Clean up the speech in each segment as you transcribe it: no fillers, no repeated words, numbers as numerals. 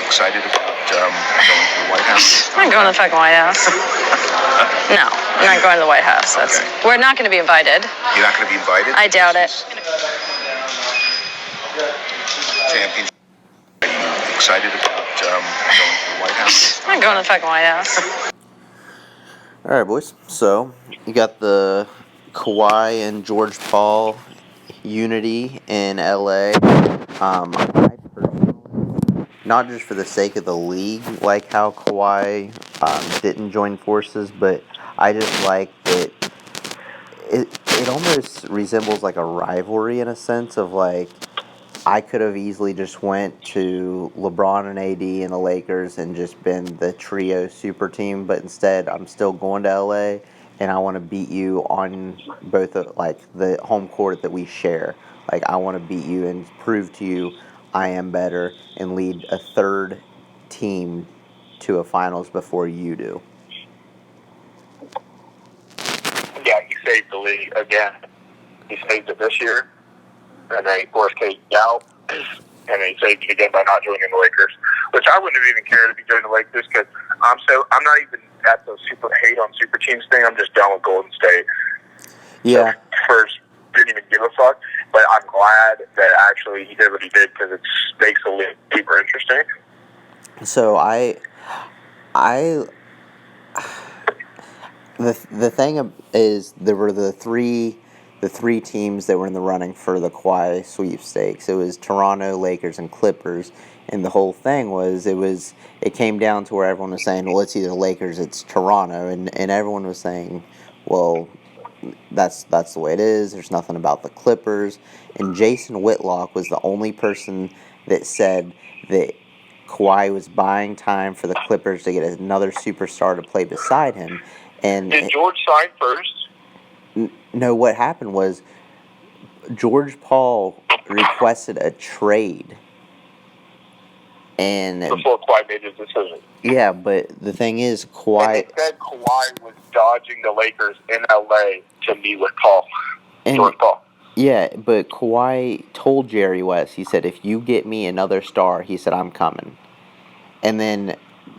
excited about going to the White House? I'm not going to the fucking White House. No, I'm not going to the White House. We're not going to be invited. You're not going to be invited? I doubt it. Championship. Are you excited about going to the White House? I'm not going to the fucking White House. All right, boys. So you got the Kawhi and George Paul unity in LA. I personally, not just for the sake of the league, like how Kawhi didn't join forces, but I just like that it almost resembles like a rivalry in a sense of like I could have easily just went to LeBron and AD and the Lakers and just been the trio super team, but instead I'm still going to LA and I want to beat you on both like the home court that we share. Like I want to beat you and prove to you I am better and lead a third team to a finals before you do. Yeah, he saved the league again. He saved it this year. And then he forced Kate out, and then he saved it again by not joining the Lakers, which I wouldn't have even cared if he joined the Lakers because I'm not even at the super hate on super teams thing. I'm just done with Golden State. Yeah. So first, didn't even give a fuck, but I'm glad that actually he did what he did because it makes the league super interesting. So the thing is there were the three teams that were in the running for the Kawhi sweepstakes. It was Toronto, Lakers, and Clippers, and the whole thing was it came down to where everyone was saying, well, it's either Lakers, it's Toronto, and everyone was saying, well, that's the way it is. There's nothing about the Clippers, and Jason Whitlock was the only person that said that Kawhi was buying time for the Clippers to get another superstar to play beside him. And did George sign first? No, what happened was George Paul requested a trade. And before Kawhi made his decision. Yeah, but the thing is, Kawhi... And they said Kawhi was dodging the Lakers in L.A. to meet with Paul. George Paul. Yeah, but Kawhi told Jerry West, he said, if you get me another star, he said, I'm coming. And then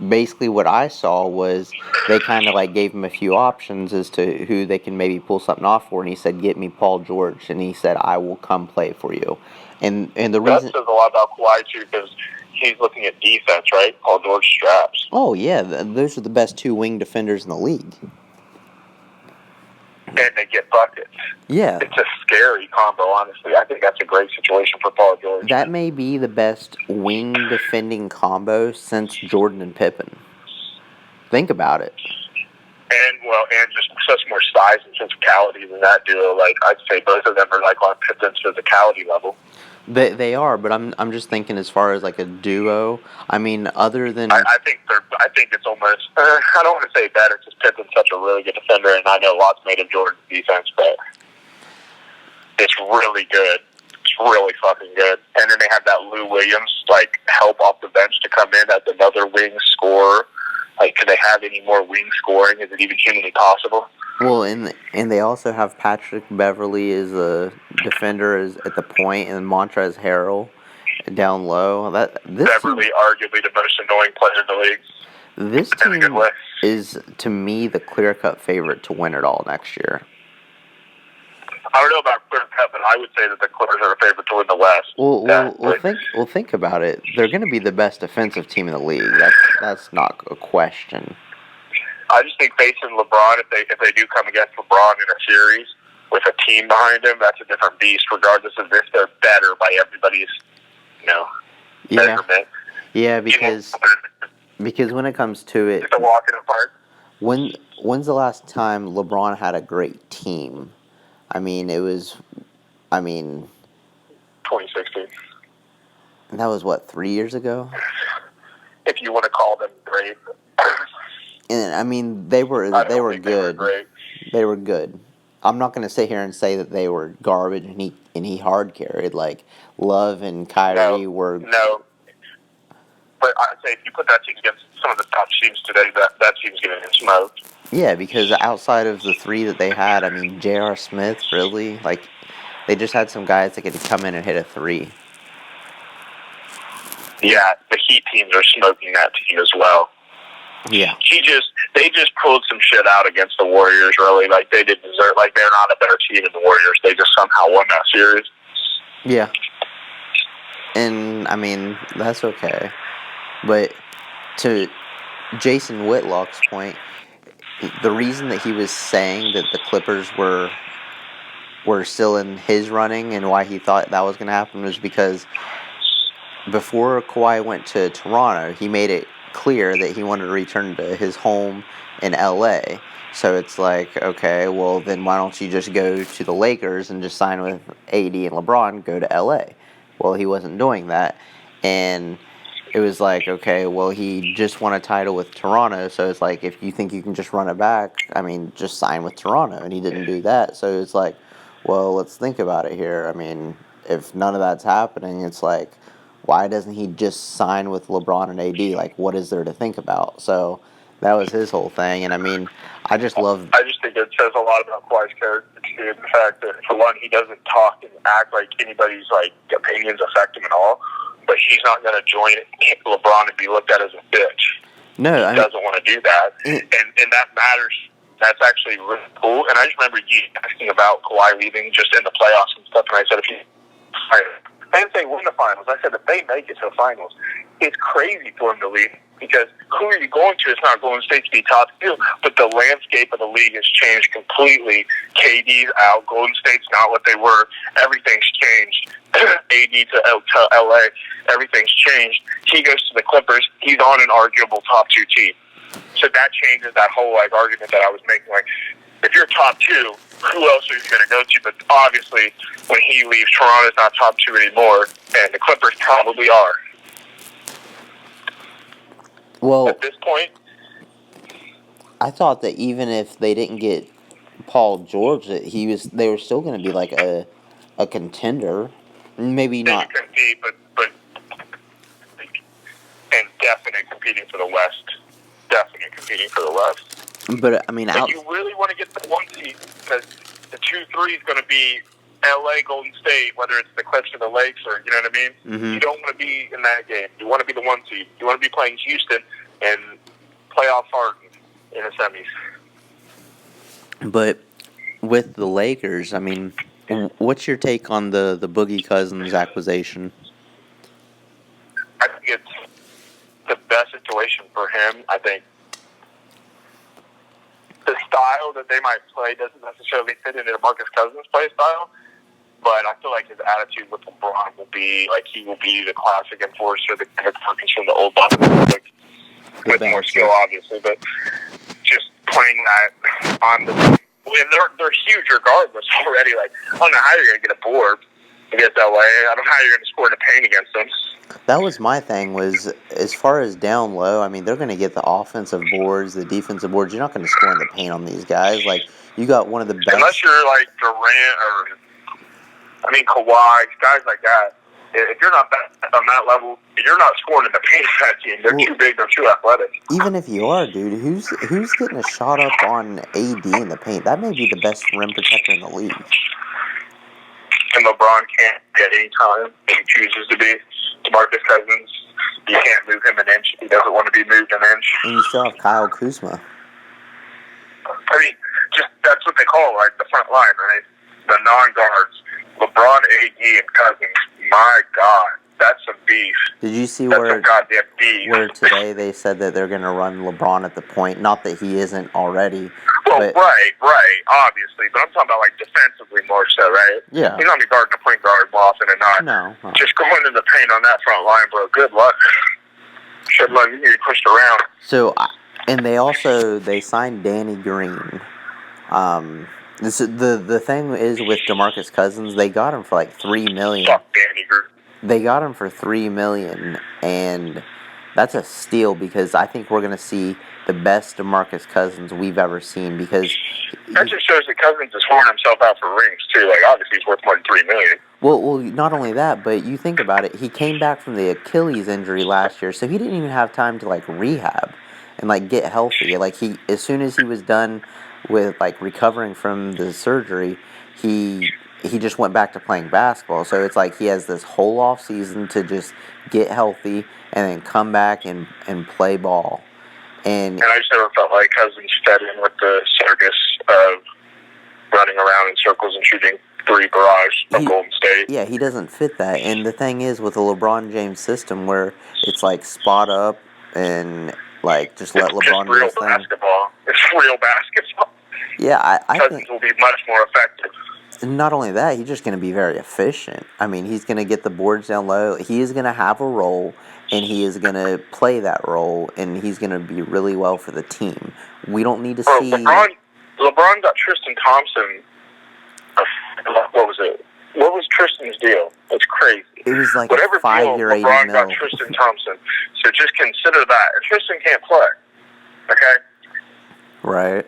basically what I saw was they kind of like gave him a few options as to who they can maybe pull something off for, and he said, get me Paul George, and he said, I will come play for you. And the reason... That says a lot about Kawhi, too, because he's looking at defense, right? Paul George straps. Oh, yeah, those are the best two wing defenders in the league. And they get buckets. Yeah. It's a scary combo, honestly. I think that's a great situation for Paul George. That may be the best wing defending combo since Jordan and Pippen. Think about it. And just such more size and physicality than that duo. Like, I'd say both of them are like on Pippen's physicality level. They are, but I'm just thinking as far as like a duo. I mean, other than I think it's almost I don't want to say better because Pippen's such a really good defender, and I know lots made of Jordan's defense, but it's really good. It's really fucking good. And then they have that Lou Williams like help off the bench to come in as another wing scorer. Like, could they have any more wing scoring? Is it even humanly possible? Well, and they also have Patrick Beverly as a defender at the point, and Montrezl Harrell down low. Beverly, arguably the most annoying player in the league. This team is, to me, the clear-cut favorite to win it all next year. I don't know about clear-cut, but I would say that the Clippers are the favorite to win the West. Well, think about it. They're going to be the best defensive team in the league. That's not a question. I just think facing LeBron, if they do come against LeBron in a series with a team behind him, that's a different beast, regardless of if they're better by everybody's, measurement. Yeah, because when it comes to it, it's a walk in the park. When's the last time LeBron had a great team? I mean, 2016. That was what, 3 years ago? If you want to call them great. And I mean, they were good. They were good. I'm not going to sit here and say that they were garbage and he hard carried. Like, Love and Kyrie were. No. But I'd say if you put that team against some of the top teams today, that team's going to get smoked. Yeah, because outside of the three that they had, I mean, J.R. Smith, really, like, they just had some guys that could come in and hit a three. Yeah, the Heat teams are smoking that team as well. Yeah. They just pulled some shit out against the Warriors, really. Like, they didn't deserve, like, they're not a better team than the Warriors. They just somehow won that series. Yeah. And, I mean, that's okay. But to Jason Whitlock's point, the reason that he was saying that the Clippers were still in his running and why he thought that was going to happen was because before Kawhi went to Toronto, he made it clear that he wanted to return to his home in LA. So it's like, okay, well then why don't you just go to the Lakers and just sign with AD and LeBron, go to LA? Well, he wasn't doing that, and it was like, okay, well he just won a title with Toronto, so it's like if you think you can just run it back, I mean, just sign with Toronto, and he didn't do that. So it's like, well, let's think about it here. I mean, if none of that's happening, it's like, why doesn't he just sign with LeBron and AD? Like, what is there to think about? So that was his whole thing. And I mean, I just think it says a lot about Kawhi's character, too. The fact that, for one, he doesn't talk and act like anybody's, like, opinions affect him at all. But he's not going to join LeBron and be looked at as a bitch. No, he doesn't want to do that. And that matters. That's actually really cool. And I just remember you asking about Kawhi leaving just in the playoffs and stuff. And I said, if he... I didn't say win the finals. I said if they make it to the finals, it's crazy for him to leave because who are you going to? It's not Golden State to be top two, but the landscape of the league has changed completely. KD's out. Golden State's not what they were. Everything's changed. AD to LA, everything's changed. He goes to the Clippers. He's on an arguable top two team. So that changes that whole like argument that I was making. Like, if you're top two, who else are you going to go to? But obviously, when he leaves, Toronto's not top two anymore, and the Clippers probably are. Well, at this point, I thought that even if they didn't get Paul George, that they were still going to be like a contender. Maybe they not could compete, but and definite competing for the West. Definite competing for the West. But I mean, But you really want to get the 1 seed because the 2-3 is going to be LA, Golden State, whether it's the Clips or the Lakes, or you know what I mean. Mm-hmm. You don't want to be in that game. You want to be the 1 seed. You want to be playing Houston and playoff Harden in the semis. But with the Lakers, I mean, what's your take on the Boogie Cousins acquisition? I think it's the best situation for him. I think the style that they might play doesn't necessarily fit into Marcus Cousins' play style, but I feel like his attitude with LeBron will be like he will be the classic enforcer, the Perkins from the old Boston, with more skill, obviously, but just playing that on the. And they're huge regardless already. Like, I don't know how you're going to get a board against LA. I don't know how you're going to score in the paint against them. That was my thing, was as far as down low, I mean, they're going to get the offensive boards, the defensive boards. You're not going to score in the paint on these guys. Like, you got one of the best. Unless you're like Durant or, Kawhi, guys like that. If you're not on that level, you're not scoring in the paint of that team. They're too big. They're too athletic. Even if you are, dude, who's getting a shot up on AD in the paint? That may be the best rim protector in the league. And LeBron can't get any time if he chooses to be. DeMarcus Cousins, you can't move him an inch if he doesn't want to be moved an inch. And you still have Kyle Kuzma. That's what they call like the front line, right? The non-guards. LeBron, AD, and Cousins. My God, that's some beef. Did you see that's some goddamn beef. Where today they said that they're going to run LeBron at the point? Not that he isn't already. Well, right, obviously. But I'm talking about, like, defensively more so, right? Yeah. He's not going to be guarding a point guard more often than not. No. Just going in the paint on that front line, bro. Good luck. Should luck. You need to be pushed around. So, and they signed Danny Green. The thing is with DeMarcus Cousins, they got him for like $3 million. Fuck Danny Green. They got him for $3 million, and that's a steal because I think we're gonna see the best DeMarcus Cousins we've ever seen. Because that just shows that Cousins is pouring himself out for rings too. Like, obviously, he's worth more than $3 million. Well, not only that, but you think about it. He came back from the Achilles injury last year, so he didn't even have time to like rehab and like get healthy. Like as soon as he was done with like recovering from the surgery, he he just went back to playing basketball. So it's like he has this whole off season to just get healthy and then come back and play ball. And I just never felt like Cousins fed in with the circus of running around in circles and shooting 3 barrage of Golden State. Yeah, he doesn't fit that. And the thing is, with the LeBron James system, where it's like spot up and like just let LeBron do his thing. Basketball. It's real basketball. Yeah, I Cousins think will be much more effective. not only that, he's just going to be very efficient. I mean, he's going to get the boards down low. He is going to have a role, and he is going to play that role, and he's going to be really well for the team. We don't need to see. LeBron got Tristan Thompson. What was it? What was Tristan's deal? It's crazy. It was like whatever a 5 year, $80 LeBron million. got Tristan Thompson. So just consider that. And Tristan can't play. Okay? Right.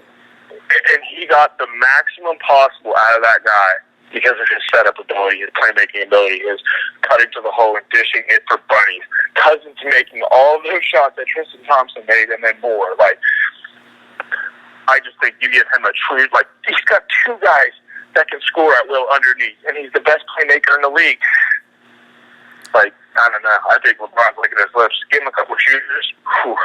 And he got the maximum possible out of that guy because of his setup ability, his playmaking ability, his cutting to the hole and dishing it for bunnies. Cousins making all those shots that Tristan Thompson made and then more. Like, I just think you give him a true, like, he's got 2 guys that can score at will underneath, and he's the best playmaker in the league. Like, I don't know. I think LeBron's licking his lips. Give him a couple shooters. Whew.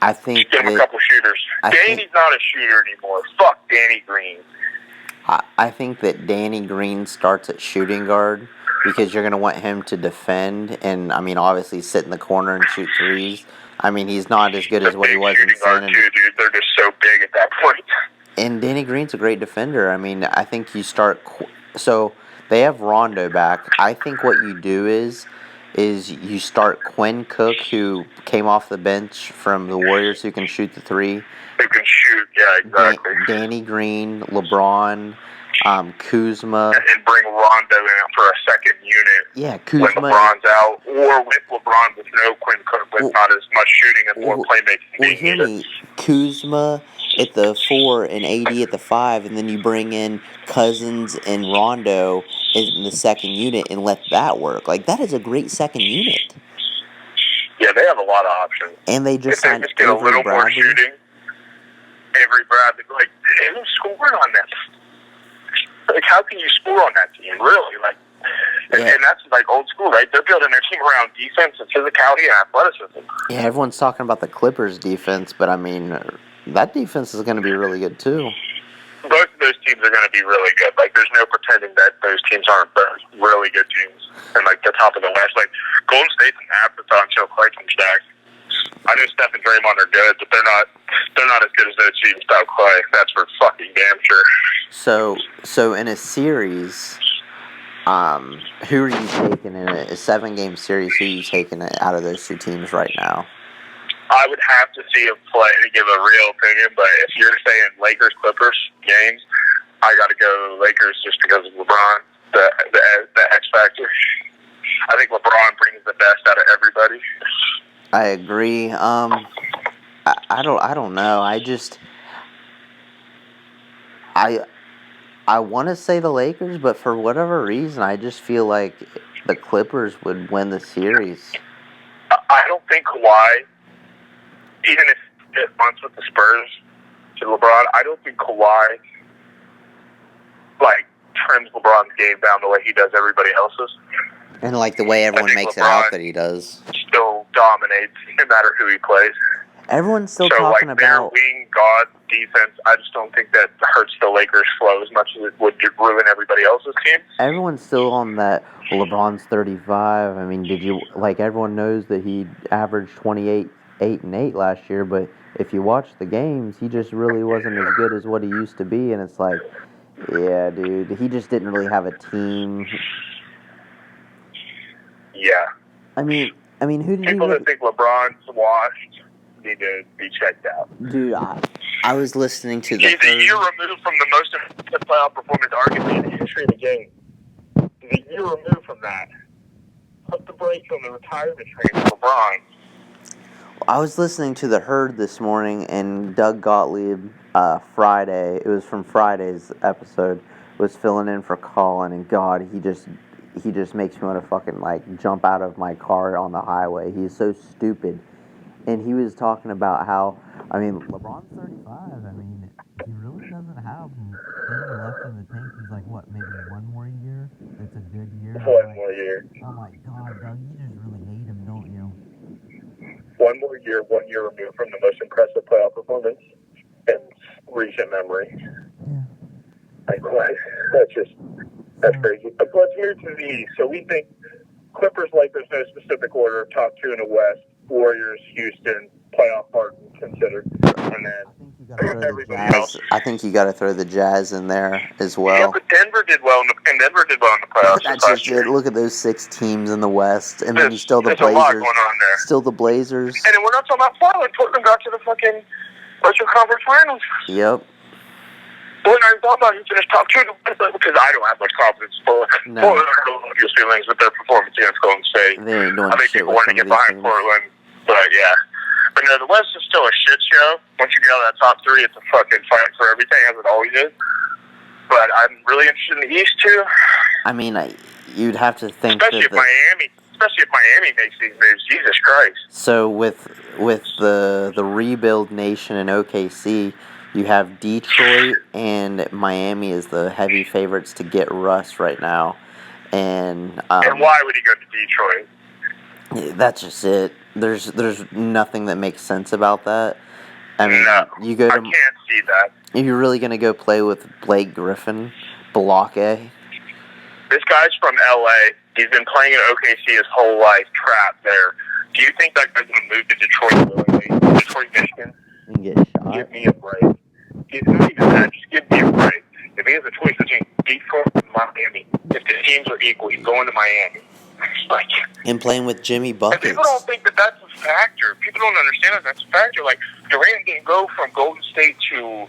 I think Give him a couple shooters. Danny's not a shooter anymore. Fuck Danny Green. I think that Danny Green starts at shooting guard because you're going to want him to defend and, I mean, obviously sit in the corner and shoot threes. I mean, he's not as good as what he was in San Antonio. Too, dude. They're just so big at that point. And Danny Green's a great defender. I mean, I think you start. So they have Rondo back. I think what you do is you start Quinn Cook, who came off the bench from the Warriors, who can shoot the 3. Who can shoot? Yeah, exactly. Danny Green, LeBron, Kuzma, and bring Rondo in for a second unit. Yeah, Kuzma. When LeBron's out, or with LeBron with no Quinn Cook, with not as much shooting and more playmaking. Well, hear me. Kuzma at the 4 and AD at the 5, and then you bring in Cousins and Rondo in the second unit and let that work. Like, that is a great second unit. Yeah, they have a lot of options. And they just signed get a little Bradley. more shooting. Avery Bradley, like, who's scoring on that? Like, how can you score on that team, really? Like, and that's like old school, right? They're building their team around defense and physicality and athleticism. Yeah, everyone's talking about the Clippers' defense, but I mean, that defense is going to be really good too. Both of those teams are going to be really good. Like, there's no pretending that those teams aren't both really good teams. And like the top of the West, like Golden State's an afterthought until Clay comes back. I know Steph and Draymond are good, but they're not as good as those teams without Clay. That's for fucking damn sure. So in a series, who are you taking in a 7-game series? Who are you taking out of those 2 teams right now? I would have to see him play to give a real opinion, but if you're saying Lakers-Clippers games, I got to go Lakers just because of LeBron, the X factor. I think LeBron brings the best out of everybody. I agree. I don't know. I want to say the Lakers, but for whatever reason, I just feel like the Clippers would win the series. I don't think Kawhi, even if it wants with the Spurs to LeBron, I don't think Kawhi like trims LeBron's game down the way he does everybody else's. And like the way everyone makes LeBron it out that he does. Still dominates no matter who he plays. Everyone's still so talking like their about wing god defense. I just don't think that hurts the Lakers' flow as much as it would ruin everybody else's team. Everyone's still on that. Well, LeBron's 35. I mean, everyone knows that he averaged 28, 8 and 8 last year. But if you watch the games, he just really wasn't as good as what he used to be. And it's like, yeah, dude, he just didn't really have a team. Yeah. I mean, who did people that think LeBron's washed need to be checked out. Dude, I was listening to the. He's a year removed from the most impressive playoff performance, arguably in the history of the game. He's a year removed from that. Put the brakes on the retirement train for LeBron. I was listening to The Herd this morning, and Doug Gottlieb, Friday, it was from Friday's episode, was filling in for Colin, and God, he just makes me want to fucking, like, jump out of my car on the highway. He's so stupid. And he was talking about how, I mean, LeBron's 35. I mean, he really doesn't have thing left in the tank. He's like, what, maybe one more year? It's a good year. One more year. Oh my God, Doug, you just really hate him, don't you? One more year, 1 year removed from the most impressive playoff performance in recent memory. Yeah. Like, what? That's crazy. But let's move to the East. So we think Clippers, Lakers, no specific order, top two in the West, Warriors, Houston, playoff part considered. And then everybody else. I think you got to throw the Jazz in there as Yeah, well. but Denver did well in the playoffs. That's this last just year. it. Look at those 6 teams in the West, and then you still the There's a lot Blazers. going on there. Still the Blazers. And then we're not talking about Portland. Portland got to the fucking Western Conference Finals. Yep. We're not even talking about who finished top two because I don't have much confidence in Portland. No. Portland hurt a few feelings with their performance against Golden State. They ain't doing I think shit people with want to some of get these behind teams. Portland, but yeah. But no, the West is still a shit show. Once you get out of that top three, it's a fucking fight for everything, as it always is. But I'm really interested in the East too. I mean, you'd have to think Especially if Miami makes these moves. Jesus Christ. So with the rebuild nation in OKC, you have Detroit and Miami as the heavy favorites to get Russ right now, and why would he go to Detroit? that's just it. There's nothing that makes sense about that. I mean, No, you go I to can't see that. if you're really gonna go play with Blake Griffin, Blockay. This guy's from LA. He's been playing in OKC his whole life, trapped there. Do you think that guy's going to move to Detroit willingly? Detroit, Michigan? And get shot. Give me a break. He's not even that. Just give me a break. If he has a choice between Detroit and Miami, if the teams are equal, he's going to Miami. Like, And playing with Jimmy and Buckets. people don't think that that's a factor. People don't understand that that's a factor. Like, Durant didn't go from Golden State to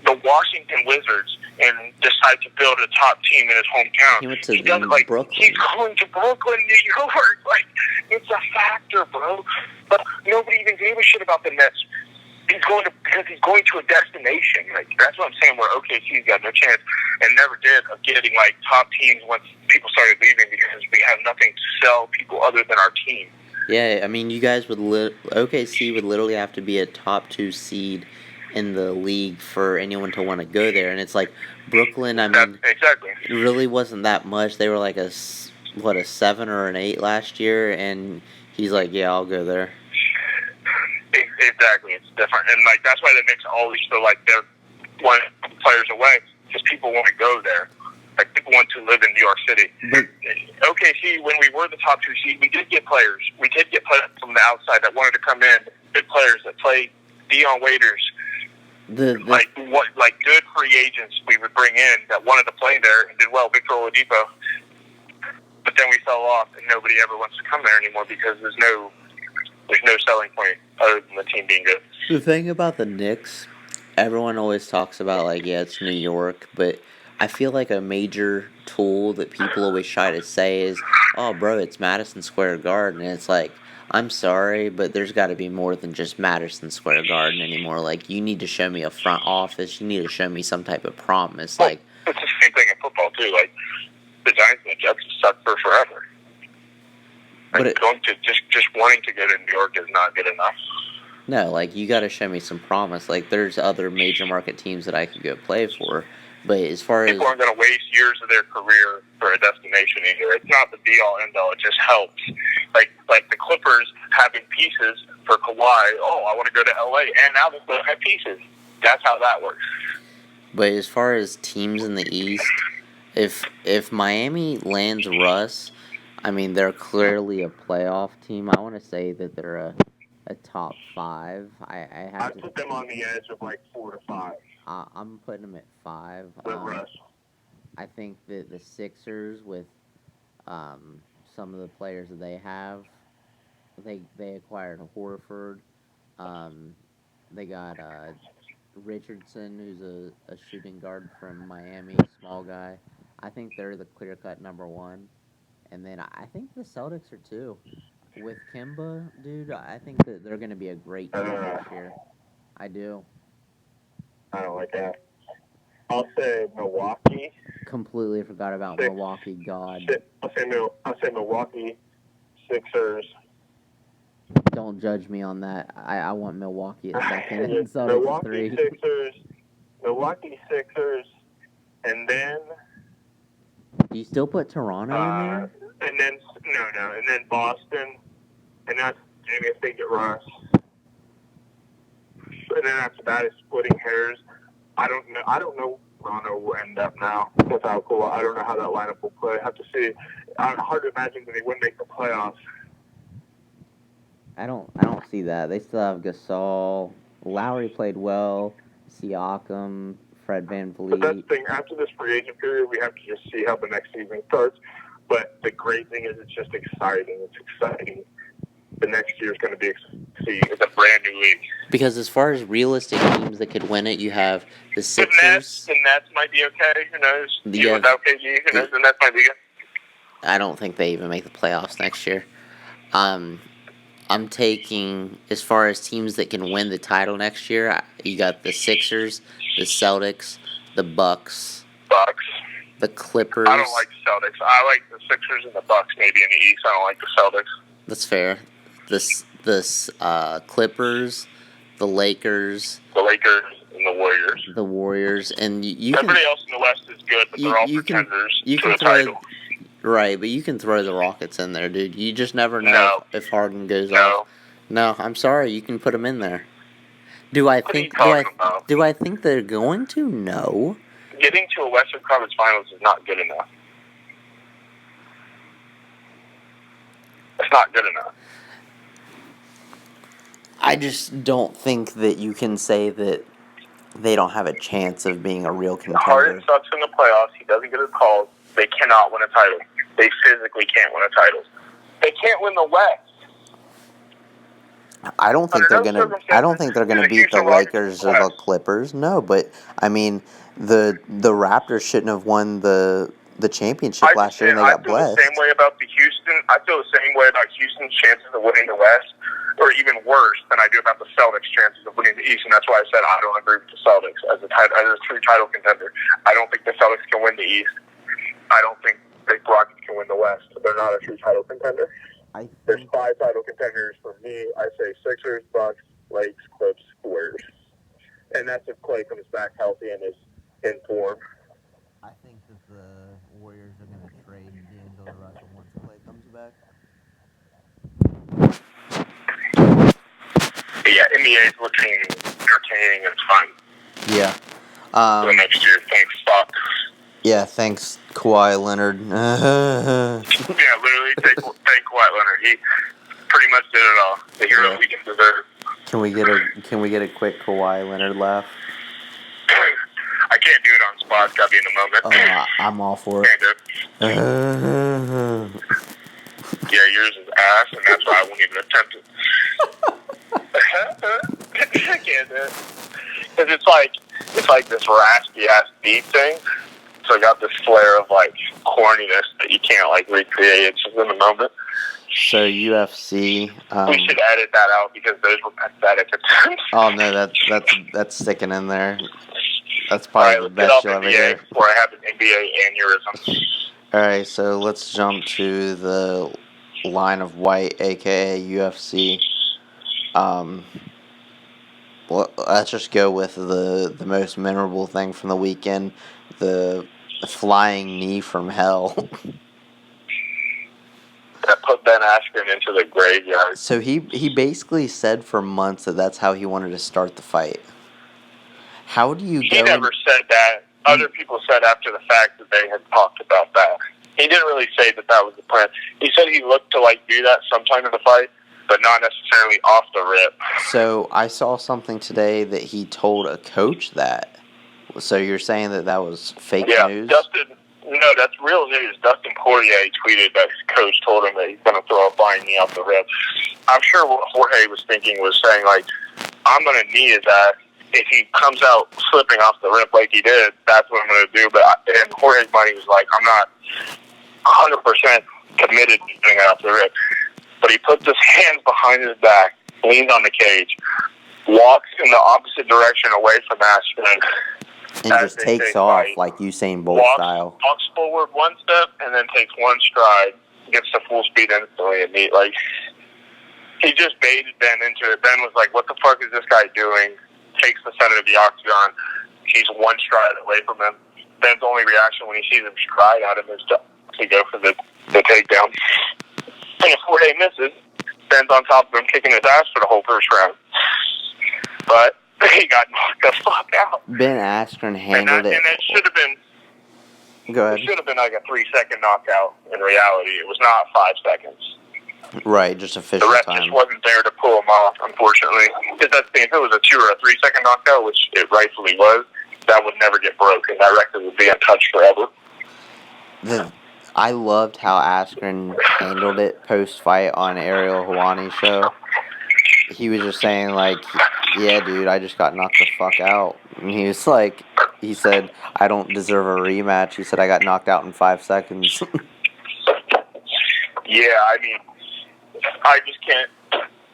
the Washington Wizards and decide to build a top team in his hometown. He went to doesn't, Brooklyn. He's going to Brooklyn, New York. Like, it's a factor, bro. But nobody even gave a shit about the Nets. Because he's going to a destination. Like, that's what I'm saying, where OKC's got no chance and never did of getting, like, top teams once people started leaving because we have nothing to sell people other than our team. Yeah, I mean, you guys would OKC would literally have to be a top 2 seed in the league for anyone to want to go there, and it's like Brooklyn. I mean, exactly. It really wasn't that much. They were like a 7 or an 8 last year, and he's like, yeah, I'll go there. Exactly, it's different, and like that's why that makes all these feel like they're one players away because people want to go there. Like people want to live in New York City. But OKC, when we were the top 2 seed, we did get players. We did get players from the outside that wanted to come in. Good players that played Dion Waiters. Like good free agents we would bring in that wanted to play there and did well. Victor Oladipo. But then we fell off, and nobody ever wants to come there anymore because there's no selling point other than the team being good. the thing about the Knicks, everyone always talks about, like, yeah, it's New York, but I feel like a major tool that people always try to say is, oh, bro, it's Madison Square Garden. And it's like, I'm sorry, but there's got to be more than just Madison Square Garden anymore. Like, you need to show me a front office. You need to show me some type of promise. Like, it's the same thing in football, too. Like, the Giants and the Jets have sucked for forever. Like, just wanting to get in New York is not good enough. No, like, you got to show me some promise. Like, there's other major market teams that I could go play for. But as far as... People aren't going to waste years of their career for a destination either. It's not the be-all, end-all. It just helps. Like the Clippers having pieces for Kawhi. Oh, I want to go to L.A. And now they still have pieces. That's how that works. But as far as teams in the East, if Miami lands Russ, I mean, they're clearly a playoff team. I want to say that they're a top 5. I put them on the edge of like 4 to 5. I'm putting them at 5. With Russ. I think that the Sixers, with some of the players that they have, they acquired Horford. They got Richardson, who's a shooting guard from Miami, small guy. I think they're the clear-cut number 1. And then I think the Celtics are 2. With Kemba, dude, I think that they're going to be a great team this year. I do. I don't like that. I'll say Milwaukee. Completely forgot about Milwaukee. God. I'll say Milwaukee, Sixers. Don't judge me on that. I want Milwaukee at 2nd and Celtics at 3. Milwaukee Sixers, and then Do you still put Toronto in there? and then and then Boston, and that's maybe if they get Russ. And then after that is splitting hairs. I don't know Toronto will end up now without Kawhi. I don't know how that lineup will play. I have to see. Hard to imagine that they wouldn't make the playoffs. I don't see that. They still have Gasol. Lowry played well. Siakam, Fred VanVleet. But that's the thing. After this free agent period, we have to just see how the next season starts. But the great thing is it's just exciting. It's exciting. The next year is going to be exciting. It's a brand new league. Because as far as realistic teams that could win it, you have the Sixers. The Nets might be okay. Who knows? Yeah. Without KG, who knows? The Nets might be good. I don't think they even make the playoffs next year. I'm taking, as far as teams that can win the title next year, you got the Sixers, the Celtics, the Bucks, the Clippers. I don't like the Celtics. I like the Sixers and the Bucks maybe in the East. I don't like the Celtics. That's fair. The Clippers, the Lakers. The Lakers and the Warriors. The Warriors. And you can... Everybody else in the West is good, but they're all pretenders to the title. Right, but you can throw the Rockets in there, dude. You just never know if Harden goes off. No, I'm sorry. You can put them in there. Do I think they're going to? No. Getting to a Western Conference Finals is not good enough. It's not good enough. I just don't think that you can say that they don't have a chance of being a real contender. Harden sucks in the playoffs. He doesn't get his calls. They cannot win a title. They physically can't win a title. They can't win the West. I don't think they're gonna beat the Lakers or the Clippers. No, but I mean the Raptors shouldn't have won the championship last year and they got blessed. I feel the same way about I feel the same way about Houston's chances of winning the West, or even worse than I do about the Celtics' chances of winning the East, and that's why I said I don't agree with the Celtics as a true title contender. I don't think the Celtics can win the East. I don't think the Rockets can win the West. They're not a true title contender. There's 5 title contenders for me. I say Sixers, Bucks, Lakes, Clips, Warriors. And that's if Clay comes back healthy and is in form. I think that the Warriors are going to trade D'Angelo Russell once Clay comes back. But yeah, NBA is looking entertaining and fun. Yeah. For the next year. Thanks, Fox. Yeah, thanks, Kawhi Leonard. Yeah, literally, thank Kawhi Leonard. He pretty much did it all. The hero we can deserve. Can we get a quick Kawhi Leonard laugh? I can't do it on spot. It's gotta be in the moment. Oh, I'm all for it. Can't do it. Yeah, yours is ass, and that's why I won't even attempt it. I can't do it. Because it's like this raspy ass beat thing. So I got this flair of like corniness that you can't like recreate. It's just in the moment. So UFC. We should edit that out because those were pathetic attempts. Oh no, that's sticking in there. That's probably the best you'll ever hear. Before I have an NBA aneurysm. All right, so let's jump to the line of white, aka UFC. Well, let's just go with the most memorable thing from the weekend, the flying knee from hell. That put Ben Askren into the graveyard. So he basically said for months that that's how he wanted to start the fight. How do you go? He never said that. Other people said after the fact that they had talked about that. He didn't really say that was the plan. He said he looked to like do that sometime in the fight, but not necessarily off the rip. So I saw something today that he told a coach that. So you're saying that was fake news? No, that's real news. Dustin Poirier tweeted that his coach told him that he's going to throw a flying knee off the rip. I'm sure what Jorge was thinking was saying, like, I'm going to knee his ass. If he comes out slipping off the rip like he did, that's what I'm going to do. And Jorge's money was like, I'm not 100% committed to doing it off the rip. But he puts his hands behind his back, leans on the cage, walks in the opposite direction away from Askren, and just takes off like Usain Bolt style. Walks forward one step and then takes one stride, gets to full speed instantly and meet. Like, he just baited Ben into it. Ben was like, what the fuck is this guy doing? Takes the center of the octagon. He's one stride away from him. Ben's only reaction when he sees him stride at him is to go for the takedown. And if Jorge misses, Ben's on top of him, kicking his ass for the whole first round. But he got knocked the fuck out. Ben Askren handled it. And it should have been. Go ahead. It should have been like a 3-second knockout. In reality, it was not 5 seconds. Right, just official The ref time. just wasn't there to pull him off, unfortunately. Because that's the thing. If it was a 2 or a 3-second knockout, which it rightfully was, that would never get broken. That record would be untouched forever. I loved how Askren handled it post-fight on Ariel Helwani's show. He was just saying, like, yeah, dude, I just got knocked the fuck out. And he was like, he said, I don't deserve a rematch. He said, I got knocked out in 5 seconds. Yeah, I mean, I just can't.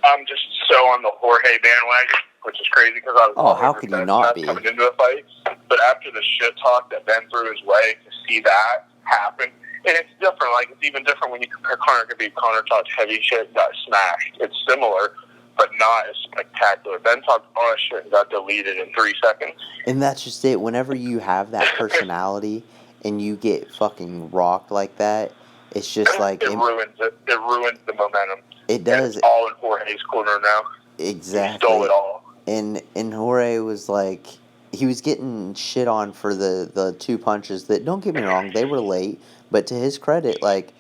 I'm just so on the Jorge bandwagon, which is crazy because I was. Oh, how could you not be? Coming into the fight, but after the shit talk that Ben threw his way, to see that happen, and it's different. Like it's even different when you compare Conor Khabib. Conor talked heavy shit, got smashed. It's similar, but not as spectacular. Ben talked all that shit and got deleted in 3 seconds. And that's just it. Whenever you have that personality and you get fucking rocked like that, it's just like it ruins it. It ruins the momentum. It does. And it's all in Jorge's corner now. Exactly. He stole it all. And Jorge was like, he was getting shit on for the 2 punches that, don't get me wrong, they were late, but to his credit, like,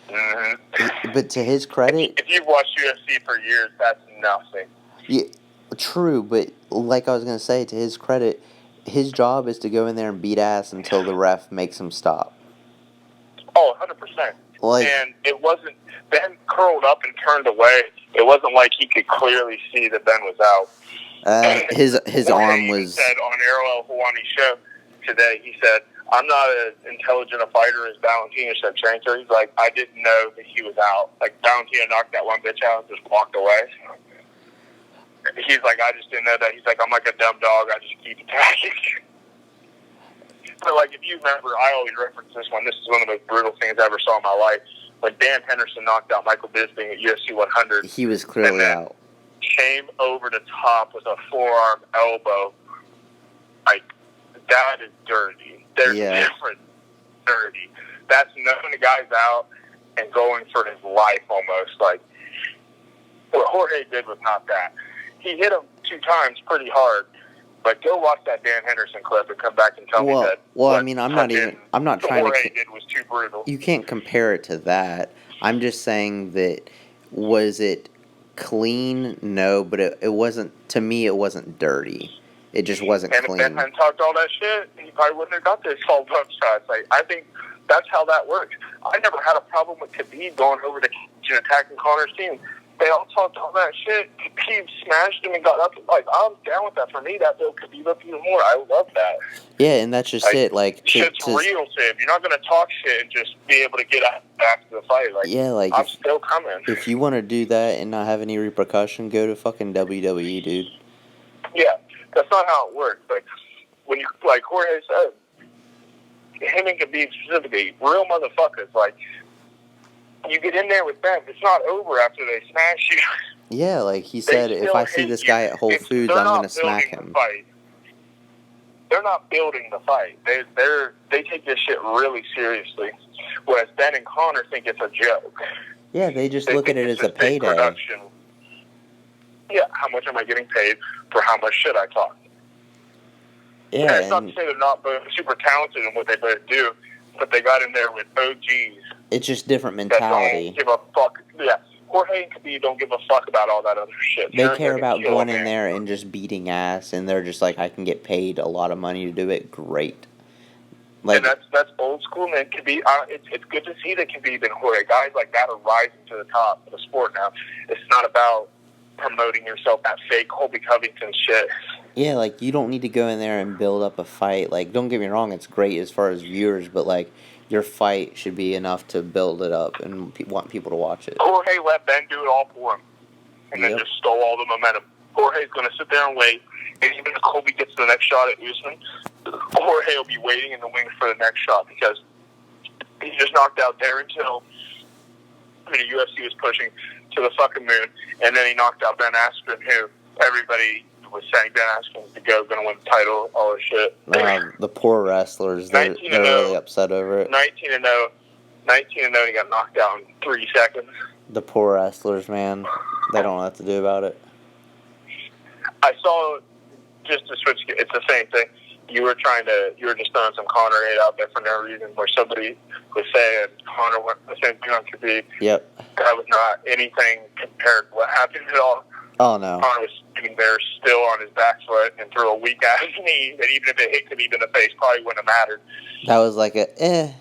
but to his credit, if you've watched UFC for years, that's nothing. Yeah, true, but like I was gonna say, to his credit, his job is to go in there and beat ass until the ref makes him stop. Oh, 100%. Like, and it wasn't, Ben curled up and turned away. It wasn't like he could clearly see that Ben was out. his arm Jorge was. said on Ariel Helwani's show today, he said, I'm not as intelligent a fighter as Valentina Shevchenko. He's like, I didn't know that he was out. Like, Valentina knocked that one bitch out and just walked away. He's like, I just didn't know that. He's like, I'm like a dumb dog. I just keep attacking. But, like, if you remember, I always reference this one. This is one of the most brutal things I ever saw in my life. When Dan Henderson knocked out Michael Bisping at UFC 100. He was clearly out. Came over the top with a forearm elbow. Like, that is dirty. There's different dirty. That's knowing the guy's out and going for his life almost. Like, what Jorge did was not that. He hit him 2 times pretty hard. But go watch that Dan Henderson clip and come back and tell me that. Well, I mean, I'm not trying Jorge did was too brutal. You can't compare it to that. I'm just saying that, was it clean? No, but it wasn't, to me, it wasn't dirty. It just wasn't clean. And if Ben hadn't talked all that shit, he probably wouldn't have got this 12 shots. Like, I think that's how that works. I never had a problem with Khabib going over to cage and attacking Conor's team. They all talked all that shit. Khabib smashed him and got up. Like, I'm down with that. For me, that built Khabib up even more. I love that. Yeah, and that's just it. Like, shit's real to him. You're not going to talk shit and just be able to get after the fight. Like, yeah, like, I'm still coming. If you want to do that and not have any repercussion, go to fucking WWE, dude. Yeah, that's not how it works. Like, when you, like Jorge said, him and Khabib specifically, real motherfuckers. Like, you get in there with them, it's not over after they smash you. Yeah, like he said, if I see this guy at Whole Foods, I'm going to smack him. They're not building the fight. They take this shit really seriously. Whereas Ben and Conor think it's a joke. Yeah, they just look at it as a payday. Production. Yeah, how much am I getting paid for how much shit I talk? Yeah, and it's not to say they're not both super talented in what they both do, but they got in there with OGs. It's just different mentality. That don't give a fuck. Yeah, Jorge and Khabib don't give a fuck about all that other shit. They care about going in there and just beating ass, and they're just like, I can get paid a lot of money to do it. Great. Like, and that's old school, man. Khabib, it's good to see that Khabib and Jorge, guys like that, are rising to the top of the sport now. It's not about promoting yourself, that fake Colby Covington shit. Yeah, like, you don't need to go in there and build up a fight. Like, don't get me wrong, it's great as far as viewers, but, like, your fight should be enough to build it up and want people to watch it. Jorge let Ben do it all for him, and then just stole all the momentum. Jorge's going to sit there and wait, and even if Colby gets the next shot at Usman, Jorge will be waiting in the wings for the next shot because he just knocked out Darren Till. The UFC was pushing to the fucking moon, and then he knocked out Ben Askren, who everybody with Sangden asking to go, going to win the title, all this shit. The poor wrestlers, they're 19-0. really upset over it. 19-0. 19-0, he got knocked out in 3 seconds. The poor wrestlers, man. They don't know what to do about it. I saw, just to switch, it's the same thing. You were just throwing some Conor hate out there for no reason, where somebody was saying Conor went the same thing on Khabib. Yep. That was not anything compared to what happened at all. Oh, no. Conor was sitting there still on his back foot and threw a weak-ass knee that even if it hit Khabib in the face, probably wouldn't have mattered. That was like a And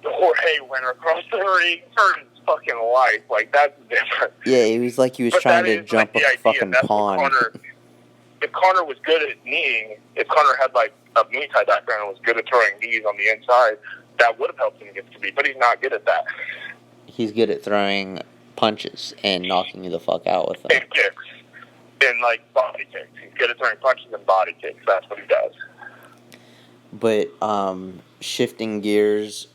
Jorge went across the ring for his fucking life. Like, that's different. Yeah, he was like he was But trying that to is, jump like, a the idea. fucking That's what pond. if Conor was good at kneeing, if Conor had like a Muay Thai background and was good at throwing knees on the inside, that would have helped him against Khabib. But he's not good at that. He's good at throwing punches and knocking you the fuck out with them. And kicks. And like body kicks. He's good at throwing punches and body kicks. That's what he does. But shifting gears,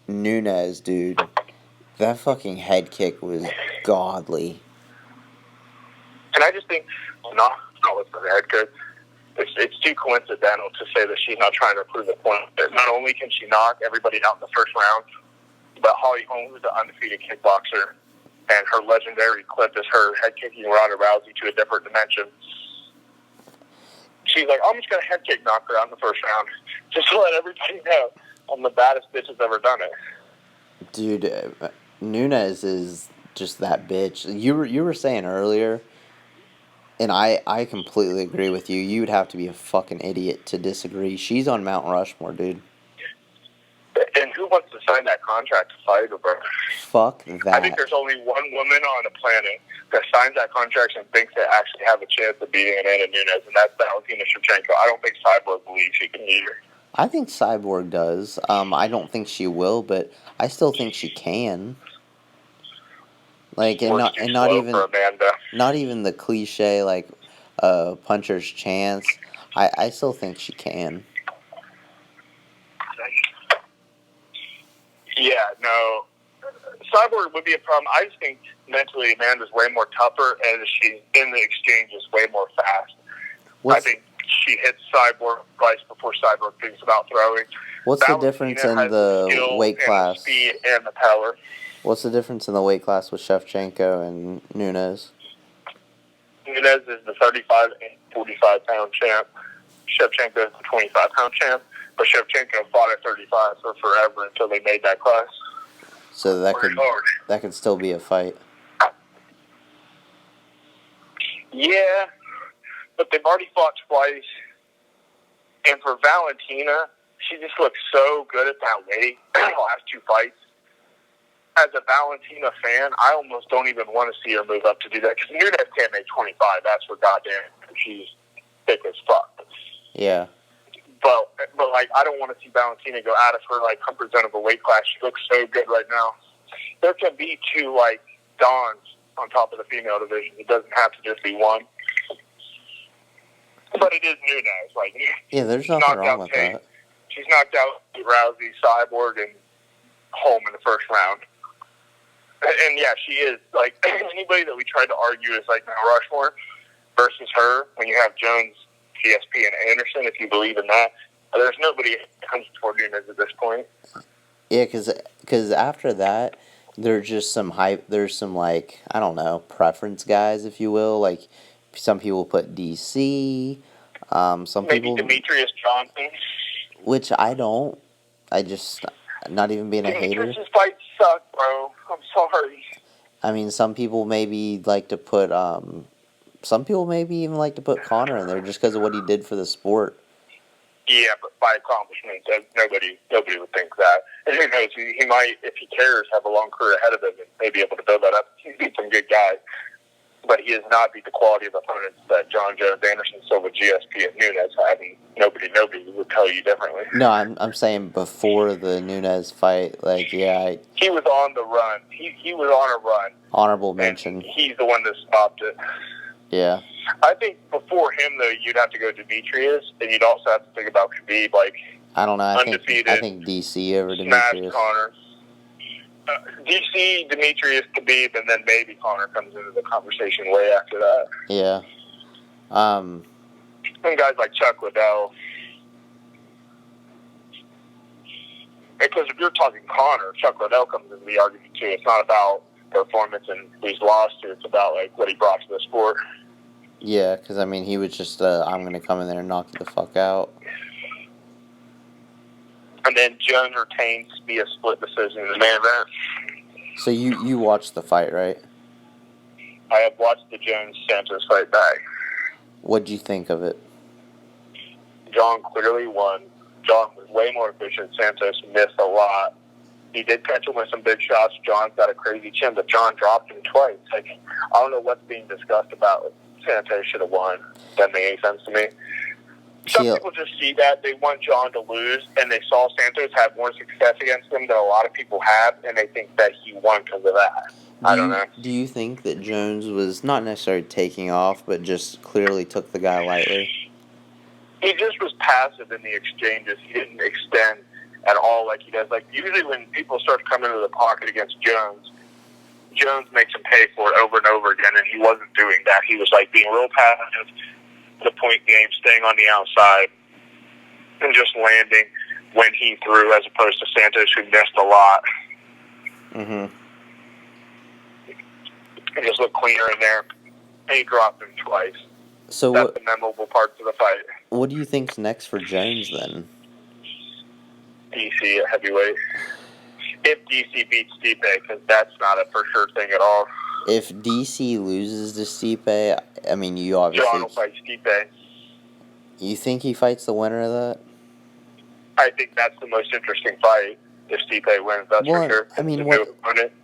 Nunes, dude, that fucking head kick was godly. And I just think, not with the head coach, it's too coincidental to say that she's not trying to prove a point. That not only can she knock everybody out in the first round, but Holly Holm is an undefeated kickboxer, and her legendary clip is her head kicking Ronda Rousey to a different dimension. She's like, I'm just going to head kick knock her out in the first round, just to let everybody know I'm the baddest bitch that's ever done it. Dude, Nunes is just that bitch. You were saying earlier, and I completely agree with you. You would have to be a fucking idiot to disagree. She's on Mount Rushmore, dude. And who wants to sign that contract to fight her, bro? Fuck I that. think there's only one woman on the planet that signs that contract and thinks they actually have a chance of beating Amanda Nunes, and that's Valentina Shevchenko. I don't think Cyborg believes she can beat her. I think Cyborg does. I don't think she will, but I still think she can. Like, and not even for Amanda. not even the cliche like puncher's chance. I still think she can. Yeah, no. Cyborg would be a problem. I just think mentally Amanda's way more tougher, and she's in the exchanges way more fast. I think she hits Cyborg twice before Cyborg thinks about throwing. What's the difference in the weight class? The speed and the power. What's the difference in the weight class with Shevchenko and Nunes? Nunes is the 35 and 45 pound champ. Shevchenko is the 25 pound champ. But Shevchenko fought at 35 for forever until they made that class. So that could still be a fight. Yeah, but they've already fought twice. And for Valentina, she just looks so good at that weight the last 2 fights. As a Valentina fan, I almost don't even want to see her move up to do that. Because Nunes can't make 25. That's for goddamn. She's thick as fuck. Yeah. But like, I don't want to see Valentina go out of her like comfort zone of a weight class. She looks so good right now. There can be 2 like Dons on top of the female division. It doesn't have to just be one. But it is Nunes. Like, yeah, there's nothing wrong with that. She's knocked out Rousey, Cyborg, and Holm in the first round. And yeah, she is like anybody that we tried to argue is like Mount Rushmore versus her. When you have Jones, GSP, and Anderson, if you believe in that, there's nobody that comes before Nunes at this point. Yeah, because after that, there's just some hype. There's some like, I don't know, preference guys, if you will. Like some people put DC. Some Maybe people Demetrius Johnson. Which I don't. I just not even being a hater. Demetrius' fights suck, bro. I'm sorry. I mean, some people maybe like to put. Some people maybe even like to put Conor in there just because of what he did for the sport. Yeah, but by accomplishments, nobody would think that. And who knows, he might, if he cares, have a long career ahead of him and may be able to build that up. He's beat some good guys, but he has not beat the quality of opponents that John Jones, Anderson Silva, GSP, and Nunes had. And nobody would tell you differently. No, I'm saying before the Nunes fight, like, yeah. He was on the run. He was on a run. Honorable mention. He's the one that stopped it. Yeah. I think before him, though, you'd have to go Demetrius, and you'd also have to think about Khabib, like, I don't know. I undefeated, think DC over smash Demetrius. Conor. DC, Demetrius, Khabib, and then maybe Conor comes into the conversation way after that. Yeah. And guys like Chuck Liddell. Because if you're talking Connor, Chuck Liddell comes into the argument too. It's not about performance and who's lost to. It's about like what he brought to the sport. Yeah, because I mean, he was just, I'm gonna come in there and knock you the fuck out. And then Jones retains to be a split decision in the main event. So you watched the fight, right? I have watched the Jones-Santos fight back. What'd you think of it? John clearly won. John was way more efficient. Santos missed a lot. He did catch him with some big shots. John's got a crazy chin, but John dropped him twice. Like, I don't know what's being discussed about Santos should have won. Doesn't make any sense to me. Some people just see that. They want John to lose, and they saw Santos have more success against him than a lot of people have, and they think that he won because of that. I don't know. Do you think that Jones was not necessarily taking off, but just clearly took the guy lightly? He just was passive in the exchanges. He didn't extend at all like he does. Like, usually when people start to come into the pocket against Jones, Jones makes him pay for it over and over again, and he wasn't doing that. He was, like, being real passive, the point game, staying on the outside, and just landing when he threw, as opposed to Santos, who missed a lot. Mm-hmm. He just looked cleaner in there, and he dropped him twice. So that's the memorable parts of the fight. What do you think's next for Jones, then? DC at heavyweight. If DC beats Stipe, because that's not a for sure thing at all. If DC loses to Stipe, I mean, you obviously... John will fight Stipe. You think he fights the winner of that? I think that's the most interesting fight. If Stipe wins, that's for sure. I mean,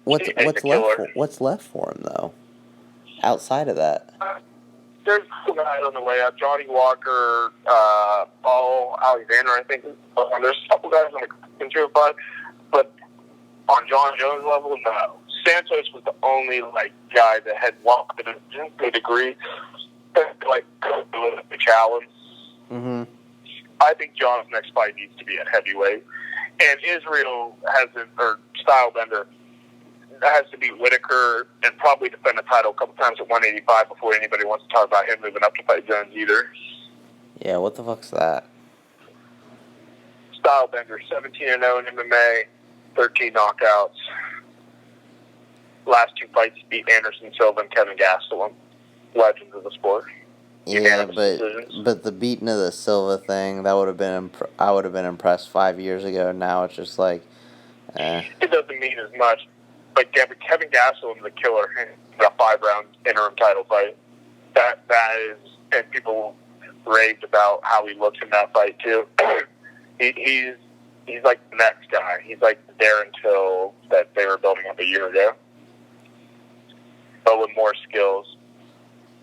what's left for him, though? Outside of that? There's a guy on the way up. Johnny Walker, Paul Alexander, I think. There's a couple guys on the control fight. But on John Jones' level, no. Santos was the only guy that had walked to a degree, the challenge. Mm-hmm. I think John's next fight needs to be at heavyweight, and Israel or Stylebender has to beat Whitaker and probably defend the title a couple times at 185 before anybody wants to talk about him moving up to fight Jones either. Yeah, what the fuck's that? Stylebender, 17-0 in MMA, 13 knockouts. Last two fights beat Anderson Silva and Kevin Gastelum, legends of the sport. Yeah, but the beating of the Silva thing, that would have been I would have been impressed 5 years ago. Now it's just like, It doesn't mean as much. But Kevin Gastelum's a killer in a 5-round interim title fight. That is, and people raved about how he looks in that fight too. He's like the next guy. He's like there until that they were building up a year ago, but with more skills.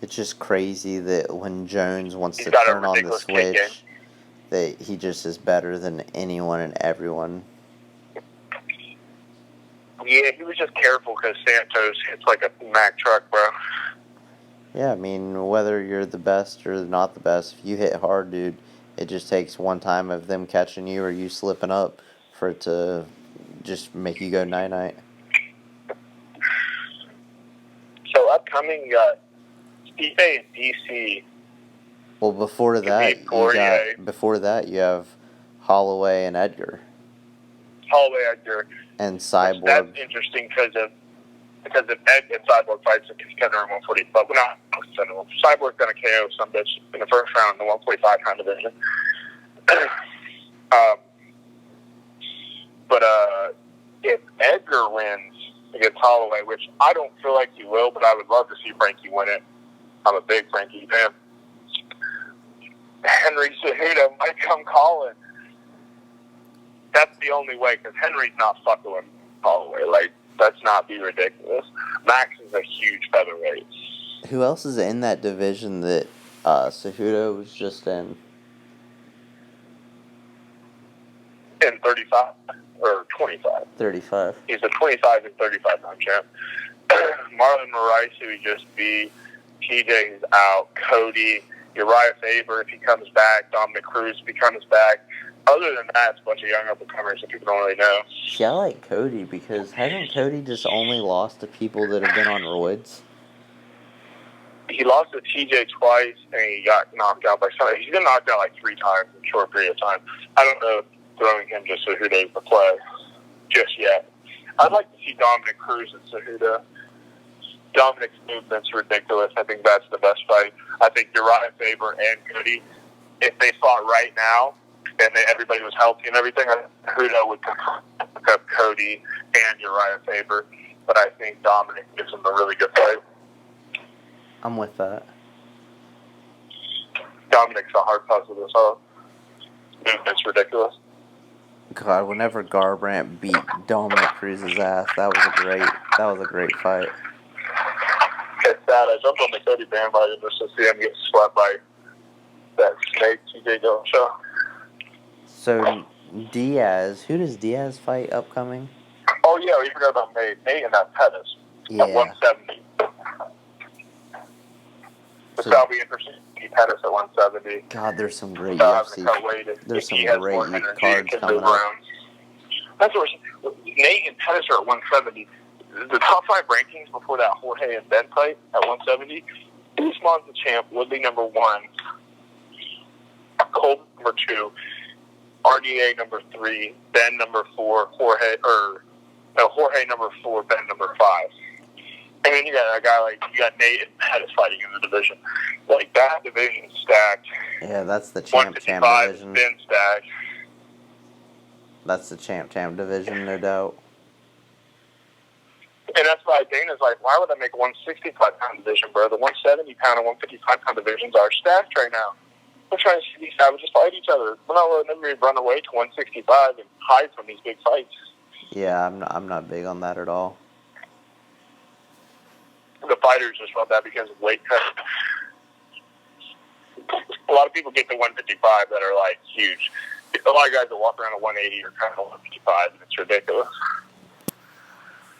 It's just crazy that when Jones wants to turn on the switch, that he just is better than anyone and everyone. Yeah, he was just careful because Santos hits like a Mack truck, bro. Yeah, I mean, whether you're the best or not the best, if you hit hard, dude, it just takes one time of them catching you or you slipping up for it to just make you go night-night. So upcoming, you got Stipe and DC. Well, before that, you have Holloway and Edgar. Holloway, Edgar. And Cyborg. That's interesting because if Ed and Cyborg fights a contender in 140, but we're not contender. Cyborg's gonna KO some bitch in the first round in the 145 pound division. But if Edgar wins against Holloway, which I don't feel like he will, but I would love to see Frankie win it. I'm a big Frankie fan. Henry Cejudo might come calling. That's the only way, because Henry's not fucking with Holloway. Let's not be ridiculous. Max is a huge featherweight. Who else is in that division that Cejudo was just in? In 35 or 25? 35. He's a 25 and 35 pound champ. Marlon Moraes, who he just beat. TJ is out. Cody. Uriah Faber, if he comes back. Dominic Cruz, if he comes back. Other than that, it's a bunch of young up-and-comers that people don't really know. See, I like Cody because hasn't Cody just only lost to people that have been on roids? he lost to TJ twice, and he got knocked out by somebody. He's been knocked out like 3 times in a short period of time. I don't know if throwing him to Cejudo is the play just yet. I'd like to see Dominic Cruz and Cejudo. Dominic's movement's ridiculous. I think that's the best fight. I think Uriah Faber and Cody, if they fought right now and everybody was healthy and everything, Cejudo would pick up Cody and Uriah Faber. But I think Dominic gives him a really good fight. I'm with that. Dominic's a hard puzzle to solve. Movement's ridiculous. God, whenever Garbrandt beat Dominic Cruz's ass, that was a great fight. It's sad. I jumped on the Cody bandwagon just to see him get swept by that snake TJ Dillashaw. So Diaz, who does Diaz fight upcoming? Oh yeah, we forgot about Nate. Nate and that Pettis at 170. That'll be interesting. Pettis at 170. God, there's some great UFC. There's some great cards coming up. That's what Nate and Pettis are at 170. The top 5 rankings before that Jorge and Ben fight at 170. Usman's the champ. Woodley number 1. Colby number 2. RDA number 3. Ben number 4. Jorge number 4. Ben number 5. And then you got a guy you got Nate and Pettis fighting in the division. Like, that division's stacked. Yeah, that's the champ division. Ben stacked. That's the champ division, no doubt. And that's why Dana's like, why would I make a 165-pound division, bro? The 170-pound and 155-pound divisions are stacked right now. We're trying to see these savages fight each other. We're not letting them run away to 165 and hide from these big fights. Yeah, I'm not big on that at all. The fighters just want that because of weight cut. A lot of people get to 155 that are, like, huge. A lot of guys that walk around at 180 are kind of 155, and it's ridiculous.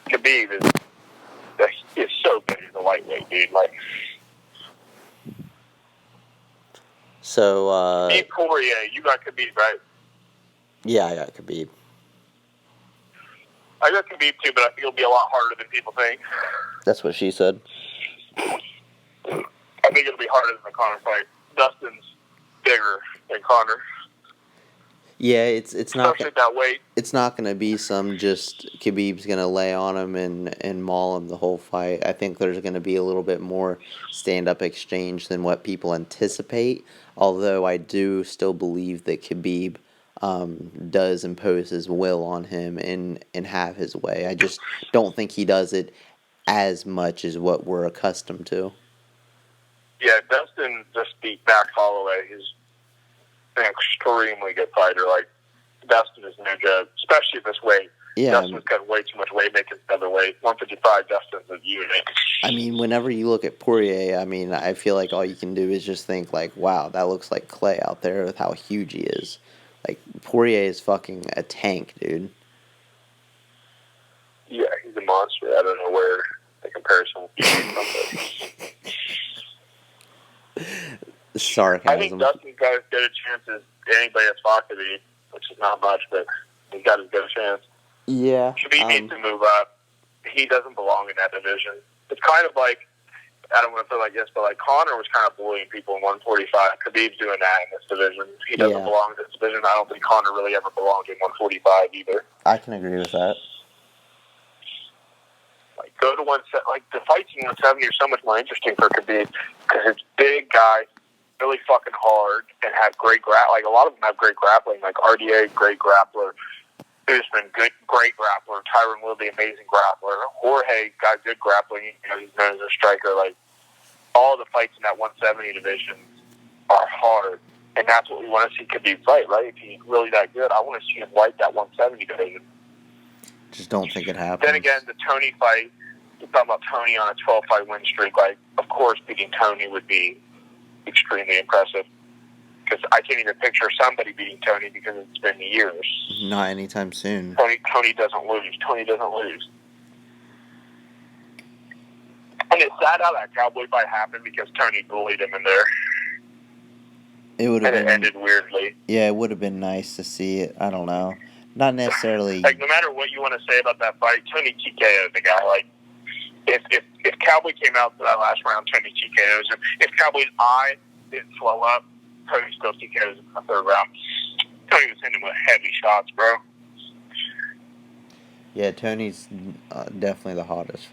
Khabib is so big as a lightweight, dude. Like, so, Poirier, you got Khabib, right? Yeah, I got Khabib. I got Khabib too, but I think it'll be a lot harder than people think. That's what she said. I think it'll be harder than the Conor fight. Dustin's bigger than Conor. Yeah, it's not especially that weight. It's not gonna be some just Khabib's gonna lay on him and maul him the whole fight. I think there's gonna be a little bit more stand up exchange than what people anticipate. Although I do still believe that Khabib does impose his will on him and have his way. I just don't think he does it as much as what we're accustomed to. Yeah, Dustin just beat Max Holloway. He's an extremely good fighter. Like, Dustin is no joke, especially at this weight. Yeah, Dustin's got way too much weight making featherweight. 155, Dustin's a unit. I mean, whenever you look at Poirier, I mean, I feel like all you can do is just think, like, wow, that looks like clay out there with how huge he is. Like, Poirier is fucking a tank, dude. Yeah, he's a monster. I don't know where the comparison would be from. Sarcasm. I think Dustin's got as good a chance as anybody that's fought Khabib, which is not much, but he's got as good a chance. Yeah. Khabib needs to move up. He doesn't belong in that division. It's kind of like, I don't want to feel like this, but like Conor was kind of bullying people in 145. Khabib's doing that in this division. He doesn't belong in this division. I don't think Conor really ever belonged in 145 either. I can agree with that. Like, go to like the fights in 170 are so much more interesting for Khabib because it's big guys, really fucking hard, and have great like a lot of them have great grappling. Like RDA, great grappler. Usman, great grappler. Tyron Woodley, amazing grappler. Jorge got good grappling. You know, he's known as a striker. Like, all the fights in that 170 division are hard, and that's what we want to see Khabib fight, right? If he's really that good, I want to see him wipe that 170 division. Just don't think it happens. Then again, the Tony fight, you're talking about Tony on a 12-fight win streak. Like, of course, beating Tony would be extremely impressive. Because I can't even picture somebody beating Tony because it's been years. Not anytime soon. Tony doesn't lose. Tony doesn't lose. And it's sad how that Cowboy fight happened because Tony bullied him in there. It would have been, it ended weirdly. Yeah, it would have been nice to see it. I don't know. Not necessarily. Like, no matter what you want to say about that fight, Tony TKO'd the guy. Like, if Cowboy came out to that last round, Tony TKOs him. If Cowboy's eye didn't swell up, Tony still TKOs him in the third round. Tony was hitting him with heavy shots, bro. Yeah, Tony's definitely the hottest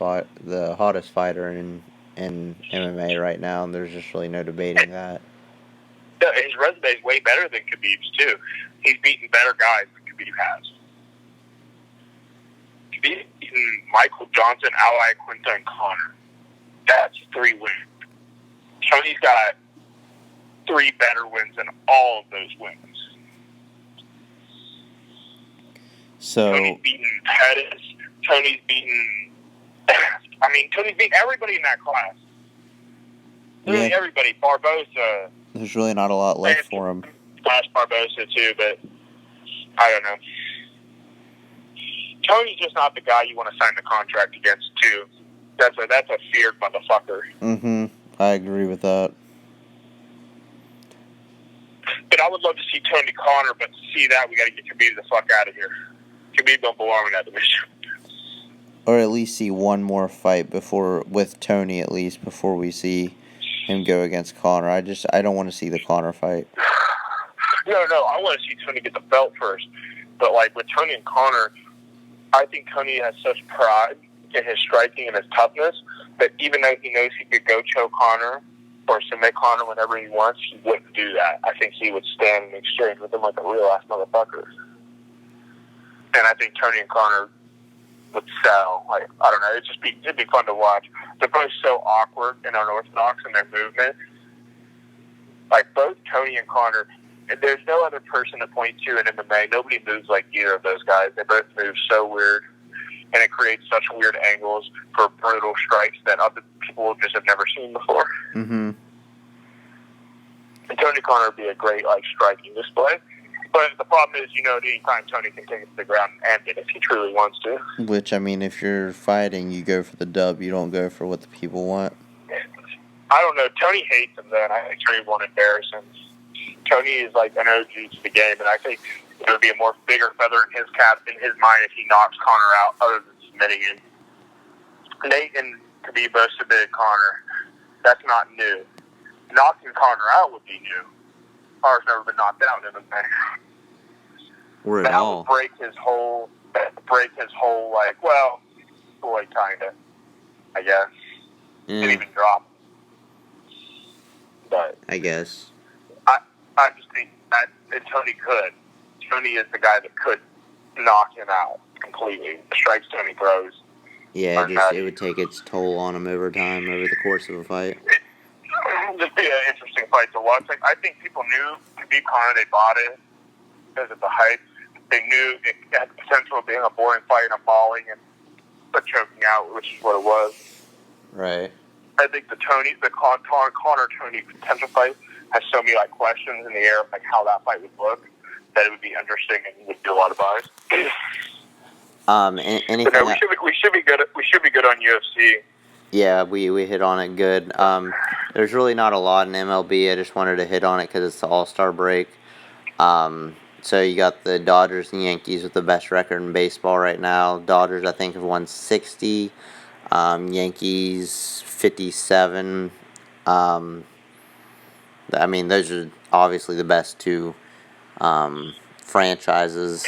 fighter in MMA right now, and there's just really no debating that. His resume is way better than Khabib's too. He's beaten better guys than Khabib has. Khabib's beaten Michael Johnson, Ally Quinta, and Conor. That's 3 wins. Tony's got 3 better wins than all of those wins. So Tony's beaten Pettis. Tony's beaten. Tony's beaten everybody in that class. Really, everybody. Barbosa. There's really not a lot left for him. Barbosa too, but I don't know. Tony's just not the guy you want to sign the contract against too. That's a feared motherfucker. Mm-hmm. I agree with that. But I would love to see Tony Conor, but to see that, we got to get Khabib the fuck out of here. Khabib don't belong in that division. Or at least see one more fight with Tony at least before we see him go against Conor. I don't want to see the Conor fight. No, I want to see Tony get the belt first. But like with Tony and Conor, I think Tony has such pride in his striking and his toughness that even though he knows he could go choke Conor or submit Conor whenever he wants, he wouldn't do that. I think he would stand and exchange with him like a real ass motherfucker. And I think Tony and Conor would sell. Like, I don't know, it'd be fun to watch. They're both so awkward and unorthodox in their movement. Like both Tony and Conor, there's no other person to point to in MMA. Nobody moves like either of those guys. They both move so weird, and it creates such weird angles for brutal strikes that other people just have never seen before. Mm-hmm. And Tony Conor would be a great striking display. But the problem is, at any time Tony can take it to the ground and end it if he truly wants to. Which, if you're fighting, you go for the dub. You don't go for what the people want. I don't know. Tony hates him, though, and I think Tony won't embarrass him. Tony is like an OG to the game, and I think it would be a more bigger feather in his cap, in his mind, if he knocks Conor out other than submitting him. Nate and Khabib both submitted Conor. That's not new. Knocking Conor out would be new. Conor's never been knocked out in MMA. Or at that all. Would break his whole, boy, kinda, I guess. Yeah, Didn't even drop. But I guess. I just think that Tony could. Tony is the guy that could knock him out completely. The strikes Tony throws. Yeah, it would take its toll on him over time, over the course of a fight. Just be an interesting fight to watch. I think people knew Khabib Conor, they bought it because of the hype. They knew it had the potential of being a boring fight and a mauling and a choking out, which is what it was. Right. I think the Conor-Tony potential fight has so many questions in the air of how that fight would look that it would be interesting and would do a lot of buys. Anything? But no, we should be good. We should be good on UFC. Yeah, we hit on it good. There's really not a lot in MLB. I just wanted to hit on it because it's the All-Star break. So you got the Dodgers and Yankees with the best record in baseball right now. Dodgers, I think, have won 60. Yankees, 57. Those are obviously the best two franchises,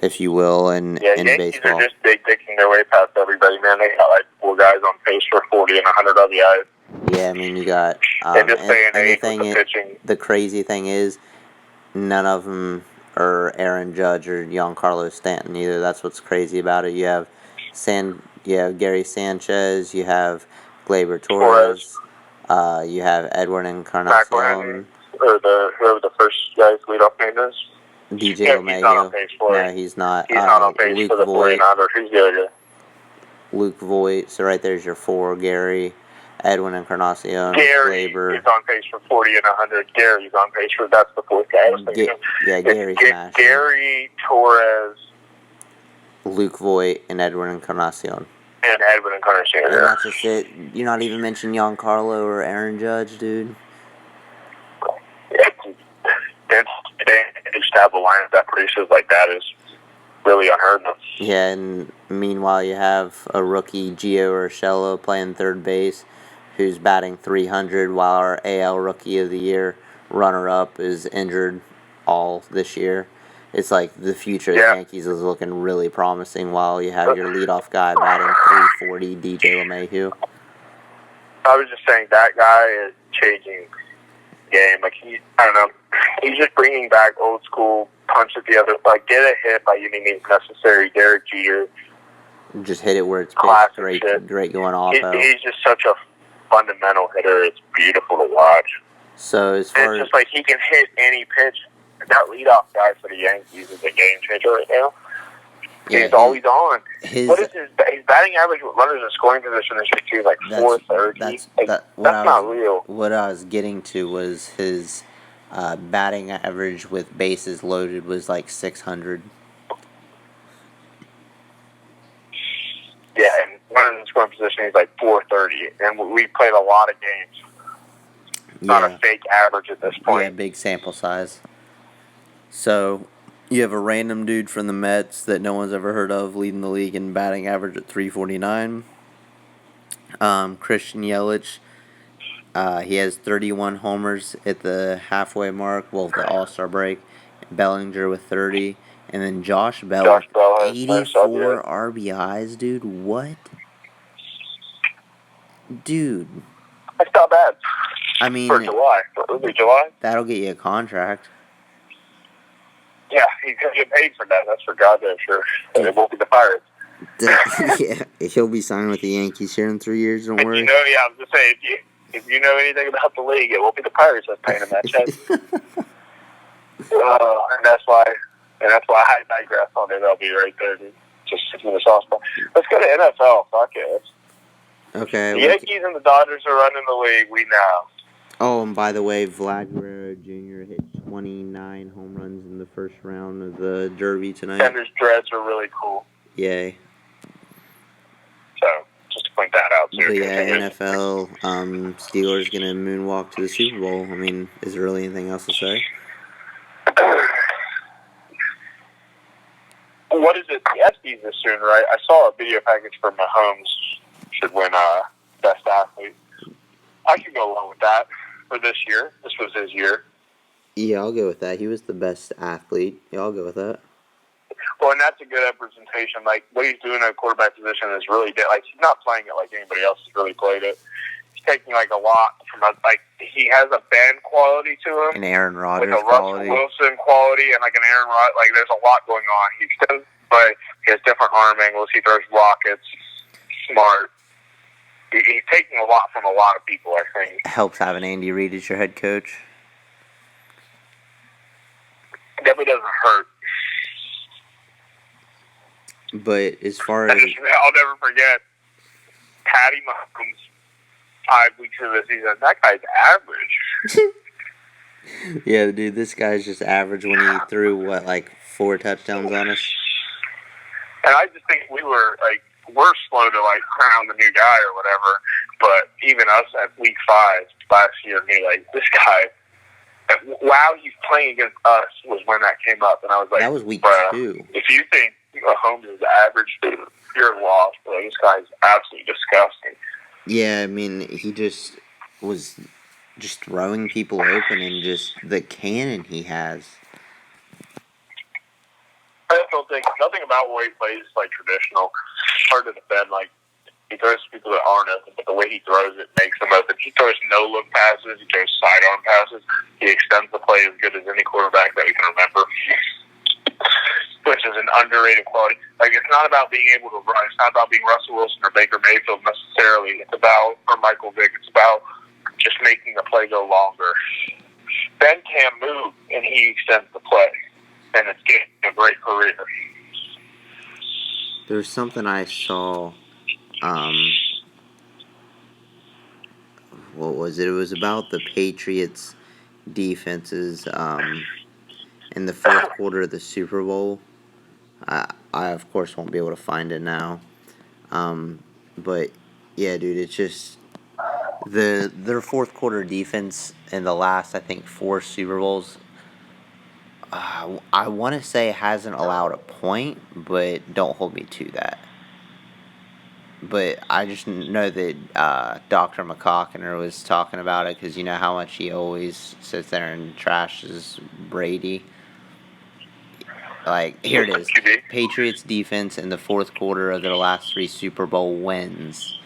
if you will, in Yankees baseball. Are just dicking their way past everybody, man. They got 4 guys on pace for 40 and 100 RBIs. Yeah, you got. And just saying, the pitching. The crazy thing is, none of them are Aaron Judge or Giancarlo Stanton either. That's what's crazy about it. You have Gary Sanchez. You have Gleyber Torres. You have Edwin Encarnacion. Or whoever the first guy's leadoff name is. DJ LeMahieu. He's not on pace for it. No, he's not. He's not on pace Luke for the Voigt. 49ers. Who's the other guy? Luke Voigt. So right there's your 4. Gary, Edwin Encarnacion, Gary Gleyber. is on pace for 40 and 100. Gary's on pace for, that's the 4th guy I was thinking of. Gary's smashing. Gary, Torres, Luke Voigt, and Edwin Encarnacion. And Edwin Encarnacion. And that's just it. You're not even mentioning Giancarlo or Aaron Judge, dude. Yeah, they just have a lineup that produces like that is really unheard of. Yeah, and meanwhile you have a rookie, Gio Urshela, playing third base, who's batting .300, while our AL Rookie of the Year runner-up is injured all this year. It's like the future of the Yeah. Yankees is looking really promising, while you have your leadoff guy batting .340, DJ LeMahieu. I was just saying that guy is changing the game. Like I don't know, he's just bringing back old school punch at the other, like get a hit by any means necessary. Derek Jeter, Just hit it where it's classic pitched. shit. Great going off. He's just such a fundamental hitter. It's beautiful to watch. So as And far it's as just like he can hit any pitch. That leadoff guy for the Yankees is a game changer right now. He's always on. What is his batting average with runners in scoring position this year too? Like 430. That's not real. What I was getting to was his batting average with bases loaded was like 600. Yeah, and runners in scoring position he's like 430, and we played a lot of games. It's not a fake average at this point. Yeah, big sample size. So you have a random dude from the Mets that no one's ever heard of leading the league in batting average at 349. Christian Yelich, he has 31 homers at the halfway mark, the All-Star break. Bellinger with 30. And then Josh Bell, 84 RBIs, dude. What? Dude. That's not bad. I mean, for July. For early July? That'll get you a contract. Yeah, he's going to get paid for that. That's for goddamn sure. And it won't be the Pirates. Yeah, he'll be signing with the Yankees here in 3 years, don't worry. I was going to say, if you know anything about the league, it won't be the Pirates that's paying him that check. And that's why I digress on MLB right there, dude. Just sticking the softball. Let's go to NFL. Fuck it. Okay. The Yankees and the Dodgers are running the league. We know. Oh, and by the way, Vlad Guerrero Jr. hit 29 home runs in the first round of the Derby tonight. Sender's dreads are really cool. Yay. So, just to point that out, too. But yeah, NFL, Steelers going to moonwalk to the Super Bowl. I mean, is there really anything else to say? What is it? The ESPYs this soon, right? I saw a video package for Mahomes should win Best Athlete. I could go along with that for this year. This was his year. Yeah, I'll go with that. He was the best athlete. Yeah, I'll go with that. Well, and that's a good representation. Like, what he's doing at quarterback position is really good. Like, he's not playing it like anybody else has really played it. He's taking, like, a lot from, he has a Ben quality to him. An Aaron Rodgers with a quality. Russell Wilson quality and, like, an Aaron Rodgers. Like, there's a lot going on. He does, but he has different arm angles. He throws rockets. Smart. He's taking a lot from a lot of people, I think. Helps having Andy Reid as your head coach. It definitely doesn't hurt. But as far as... I'll never forget Patty Mahomes 5 weeks into the season. That guy's average. Yeah, dude, this guy's just average when he threw, 4 touchdowns on us? And I just think we're slow to, crown the new guy or whatever. But even us at week 5 last year, this guy, wow, he's playing against us was when that came up. And I was like, that was week 2. If you think Mahomes is average, you're lost. This guy's absolutely disgusting. Yeah, I mean, he just was just throwing people open and just the cannon he has. I don't think nothing about the way he plays is traditional. It's hard to defend. He throws to people that aren't open, but the way he throws it makes them open. He throws no-look passes. He throws sidearm passes. He extends the play as good as any quarterback that we can remember, which is an underrated quality. It's not about being able to run. It's not about being Russell Wilson or Baker Mayfield necessarily. It's about, or Michael Vick, it's about just making the play go longer. Ben can't move, and he extends the play. And it's getting a great career. There's something I saw, what was it? It was about the Patriots' defenses, in the fourth quarter of the Super Bowl. I of course won't be able to find it now. But yeah, dude, it's just their fourth quarter defense in the last, I think, 4 Super Bowls I want to say hasn't allowed a point, but don't hold me to that. But I just know that Dr. McCockiner was talking about it because you know how much he always sits there and trashes Brady. Like, here it is. Patriots defense in the fourth quarter of their last 3 Super Bowl wins.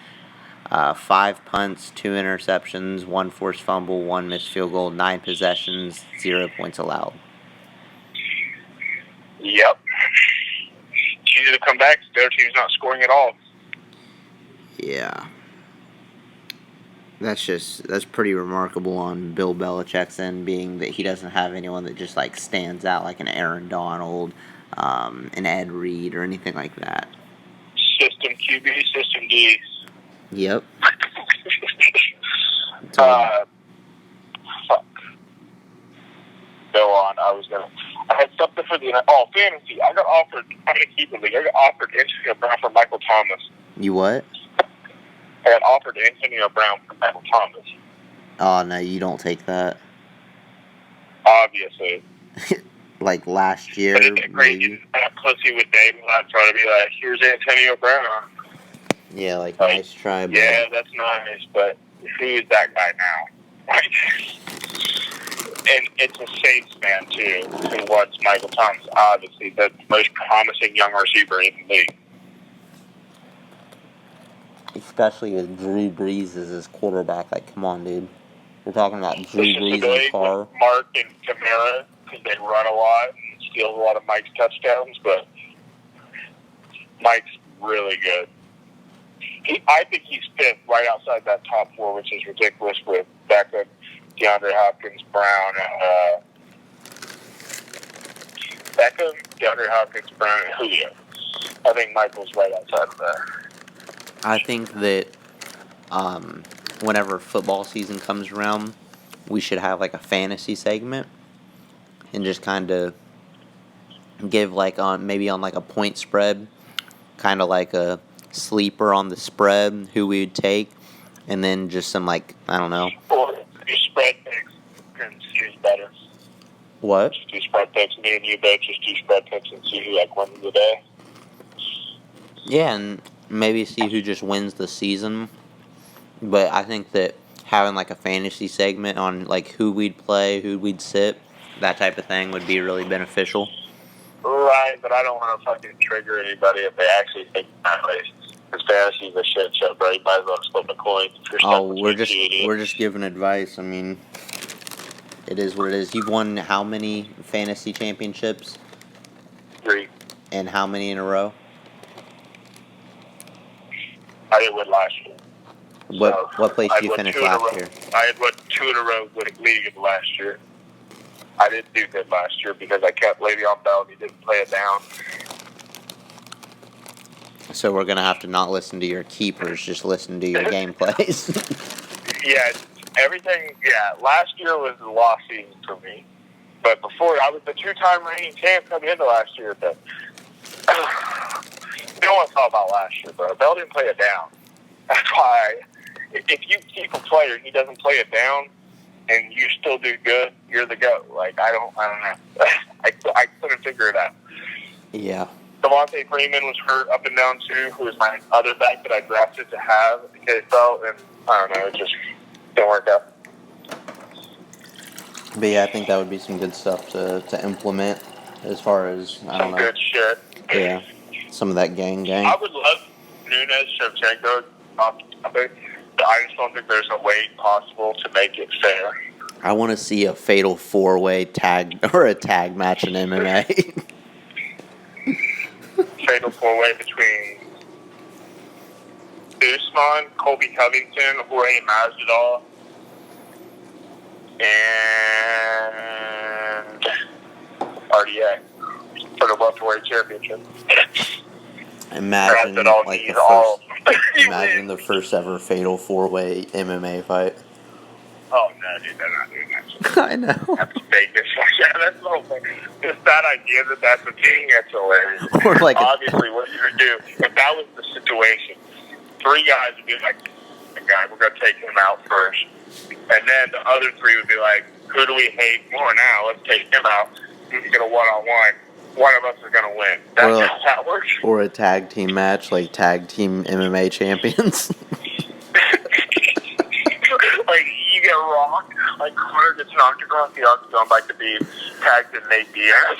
5 punts, 2 interceptions, 1 forced fumble, 1 missed field goal, 9 possessions, 0 points allowed. Yep. It's easy to come back. Their team's not scoring at all. Yeah. That's pretty remarkable on Bill Belichick's end, being that he doesn't have anyone that just like stands out like an Aaron Donald, an Ed Reed, or anything like that. System QB, system D. Yep. Fuck. Go on. I had something for the fantasy. I got offered. I'm gonna keep it. I got offered Antonio Brown for Michael Thomas. You what? I got offered Antonio Brown for Michael Thomas. Oh no, you don't take that. Obviously. Like last year. But it's a great pussy with Dave Lab trying to be like, here's Antonio Brown. Yeah, like nice try. But... Yeah, that's nice, but who's that guy now? And it's a Saints fan too, who wants Michael Thomas, obviously the most promising young receiver in the league. Especially with Drew Brees as his quarterback. Like, come on, dude. We're talking about Drew Brees and Carr. Mark and Kamara, because they run a lot and steal a lot of Mike's touchdowns, but Mike's really good. I think he's fifth right outside that top 4, which is ridiculous with Beckham, DeAndre Hopkins, Brown, and Beckham, DeAndre Hopkins, Brown, and Julio. I think Michael's right outside of that. I think that whenever football season comes around, we should have like a fantasy segment and just kind of give like maybe on like a point spread, kind of like a sleeper on the spread, who we would take, and then just some like, I don't know. Or do spread picks and see who's better. What? Just do spread picks. Me and you both just do spread picks and see who like wins the day. Yeah, and maybe see who just wins the season. But I think that having like a fantasy segment on like who we'd play, who we'd sit, that type of thing would be really beneficial. Right, but I don't want to fucking trigger anybody if they actually think that way. Because fantasy's a shit show, bro. You might as well flip a coin. We're just giving advice. I mean, it is what it is. You've won how many fantasy championships? 3. And how many in a row? I didn't win last year. What place did you finish last year? I had won 2 in a row winning league last year. I didn't do good last year because I kept Le'Veon Bell and he didn't play it down. So we're going to have to not listen to your keepers, just listen to your game plays. Yeah, everything, last year was the lost season for me. But before, I was the 2-time reigning champ coming into last year. But you don't want to talk about last year, bro. Bell didn't play it down. That's why, if you keep a player and he doesn't play it down, and you still do good, you're the GOAT. Like, I don't know. I couldn't figure it out. Yeah. Devontae Freeman was hurt up and down, too, who was my other back that I drafted to have in the KFL, and I don't know, it just didn't work out. But yeah, I think that would be some good stuff to implement as far as, I don't know. Some good shit. Yeah. Some of that gang. I would love Nunes, Shevchenko, but I just don't think there's a way possible to make it fair. I want to see a fatal 4-way tag or a tag match in MMA. Fatal 4-way between Usman, Colby Covington, Jorge Masvidal, and RDA for the welterweight championship. Imagine the first ever fatal 4-way MMA fight. Oh no, dude, they're not doing that. I know. That's Vegas. Yeah, that's the whole thing. Just that idea that's a thing, that's hilarious. Or like obviously, what you're gonna do if that was the situation, 3 guys would be like, "The guy, we're gonna take him out first," and then the other 3 would be like, "Who do we hate more now? Let's take him out." who's gonna one-on-one. One of us is gonna win. That's Well- how that works. Or a tag team match, like tag team MMA champions. Like, you get rocked, like Connor gets knocked across the octagon by Khabib, tagged in Nate Diaz.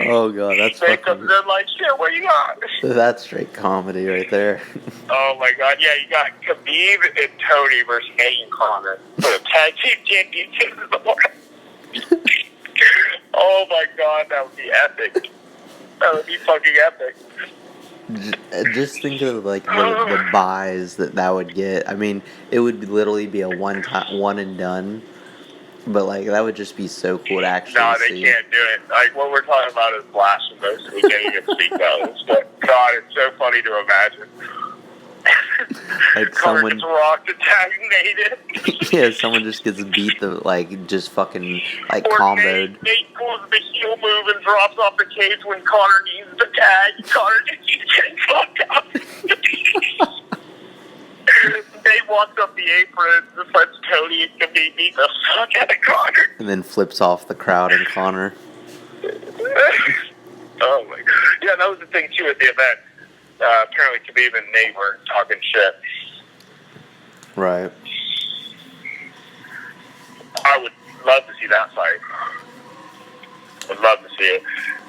Oh god, that's Nate comes fucking. in like, shit, what you got? That's straight comedy right there. Oh my god, yeah, you got Khabib and Tony versus Nate and Connor for the tag team championship in the morning. Oh my god, that would be epic. That would be fucking epic. Just think of like the buys that would get. I mean, it would literally be a one and done. But like that would just be so cool to actually No, they see. can't do it. Like, what we're talking about is blasphemous. We can't even speak about this. But God, it's so funny to imagine. Like Connor someone, gets rocked and tagged Nate. yeah, someone just gets beat just fucking like Or comboed. Nate pulls the heel move and drops off the cage when Connor needs the tag. Connor just keeps getting fucked up. Nate walks up the apron and lets Tony and Khabib beat the fuck out of Connor. And then flips off the crowd and Connor. Oh my god. Yeah, that was the thing too at the event. Apparently Khabib and Nate were talking shit. Right. I would love to see that fight. Would love to see it.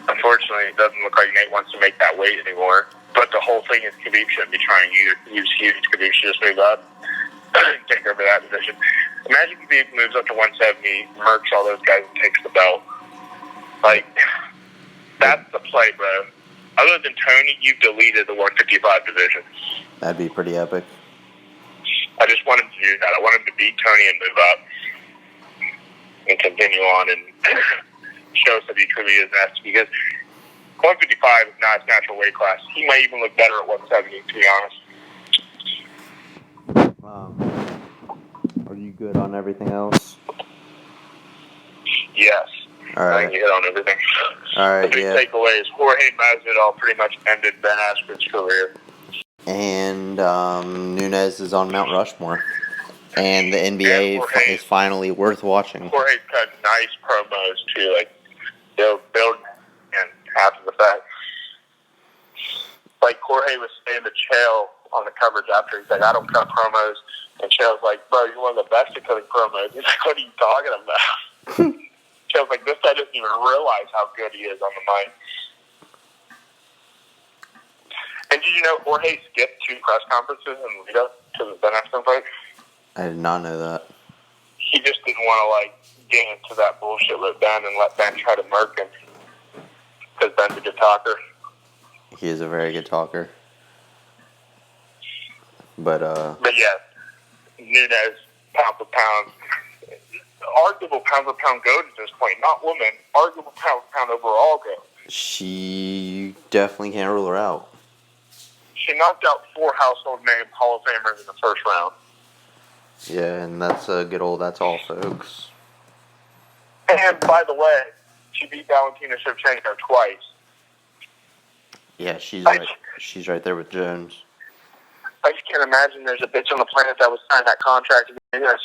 Unfortunately, it doesn't look like Nate wants to make that weight anymore. But the whole thing is Khabib shouldn't be trying to use huge. Khabib should just move up, take over that position. Imagine Khabib moves up to 170, murks all those guys and takes the belt. Like, that's the play, bro. Other than Tony, you've deleted the 155 division. That'd be pretty epic. I just want him to do that. I want him to beat Tony and move up and continue on and show us that he truly is nasty, because 155 is not his natural weight class. He might even look better at 170, to be honest. Are you good on everything else? Yes. All I right. think you hit on everything. All right, The big yeah. takeaway is Jorge Masvidal pretty much ended Ben Askren's career. And Nunes is on Mount Rushmore. And the NBA And Jorge. is finally worth watching. Jorge's cut nice promos, too. Like, they'll build and after the fact. Like, Jorge was saying to Chael on the coverage after, he's like, I don't cut promos. And Chael's like, bro, you're one of the best at cutting promos. He's like, what are you talking about? Chael's like, this guy doesn't even realize how good he is on the mic. And did you know Jorge skipped 2 press conferences in lead up to the Ben Askren fight? I did not know that. He just didn't want to, like, get into that bullshit with Ben and let Ben try to murk him. Because Ben's a good talker. He is a very good talker. But yeah, Nunes, pound for pound, arguable pound for pound GOAT at this point. Not woman, arguable pound for pound overall GOAT. she definitely can't rule her out. She knocked out 4 household name Hall of Famers in the first round. Yeah, and that's a good old that's all, folks. And by the way, she beat Valentina Shevchenko twice. Yeah, she's I- right. She's right there with Jones. I just can't imagine there's a bitch on the planet that would sign that contract to do this.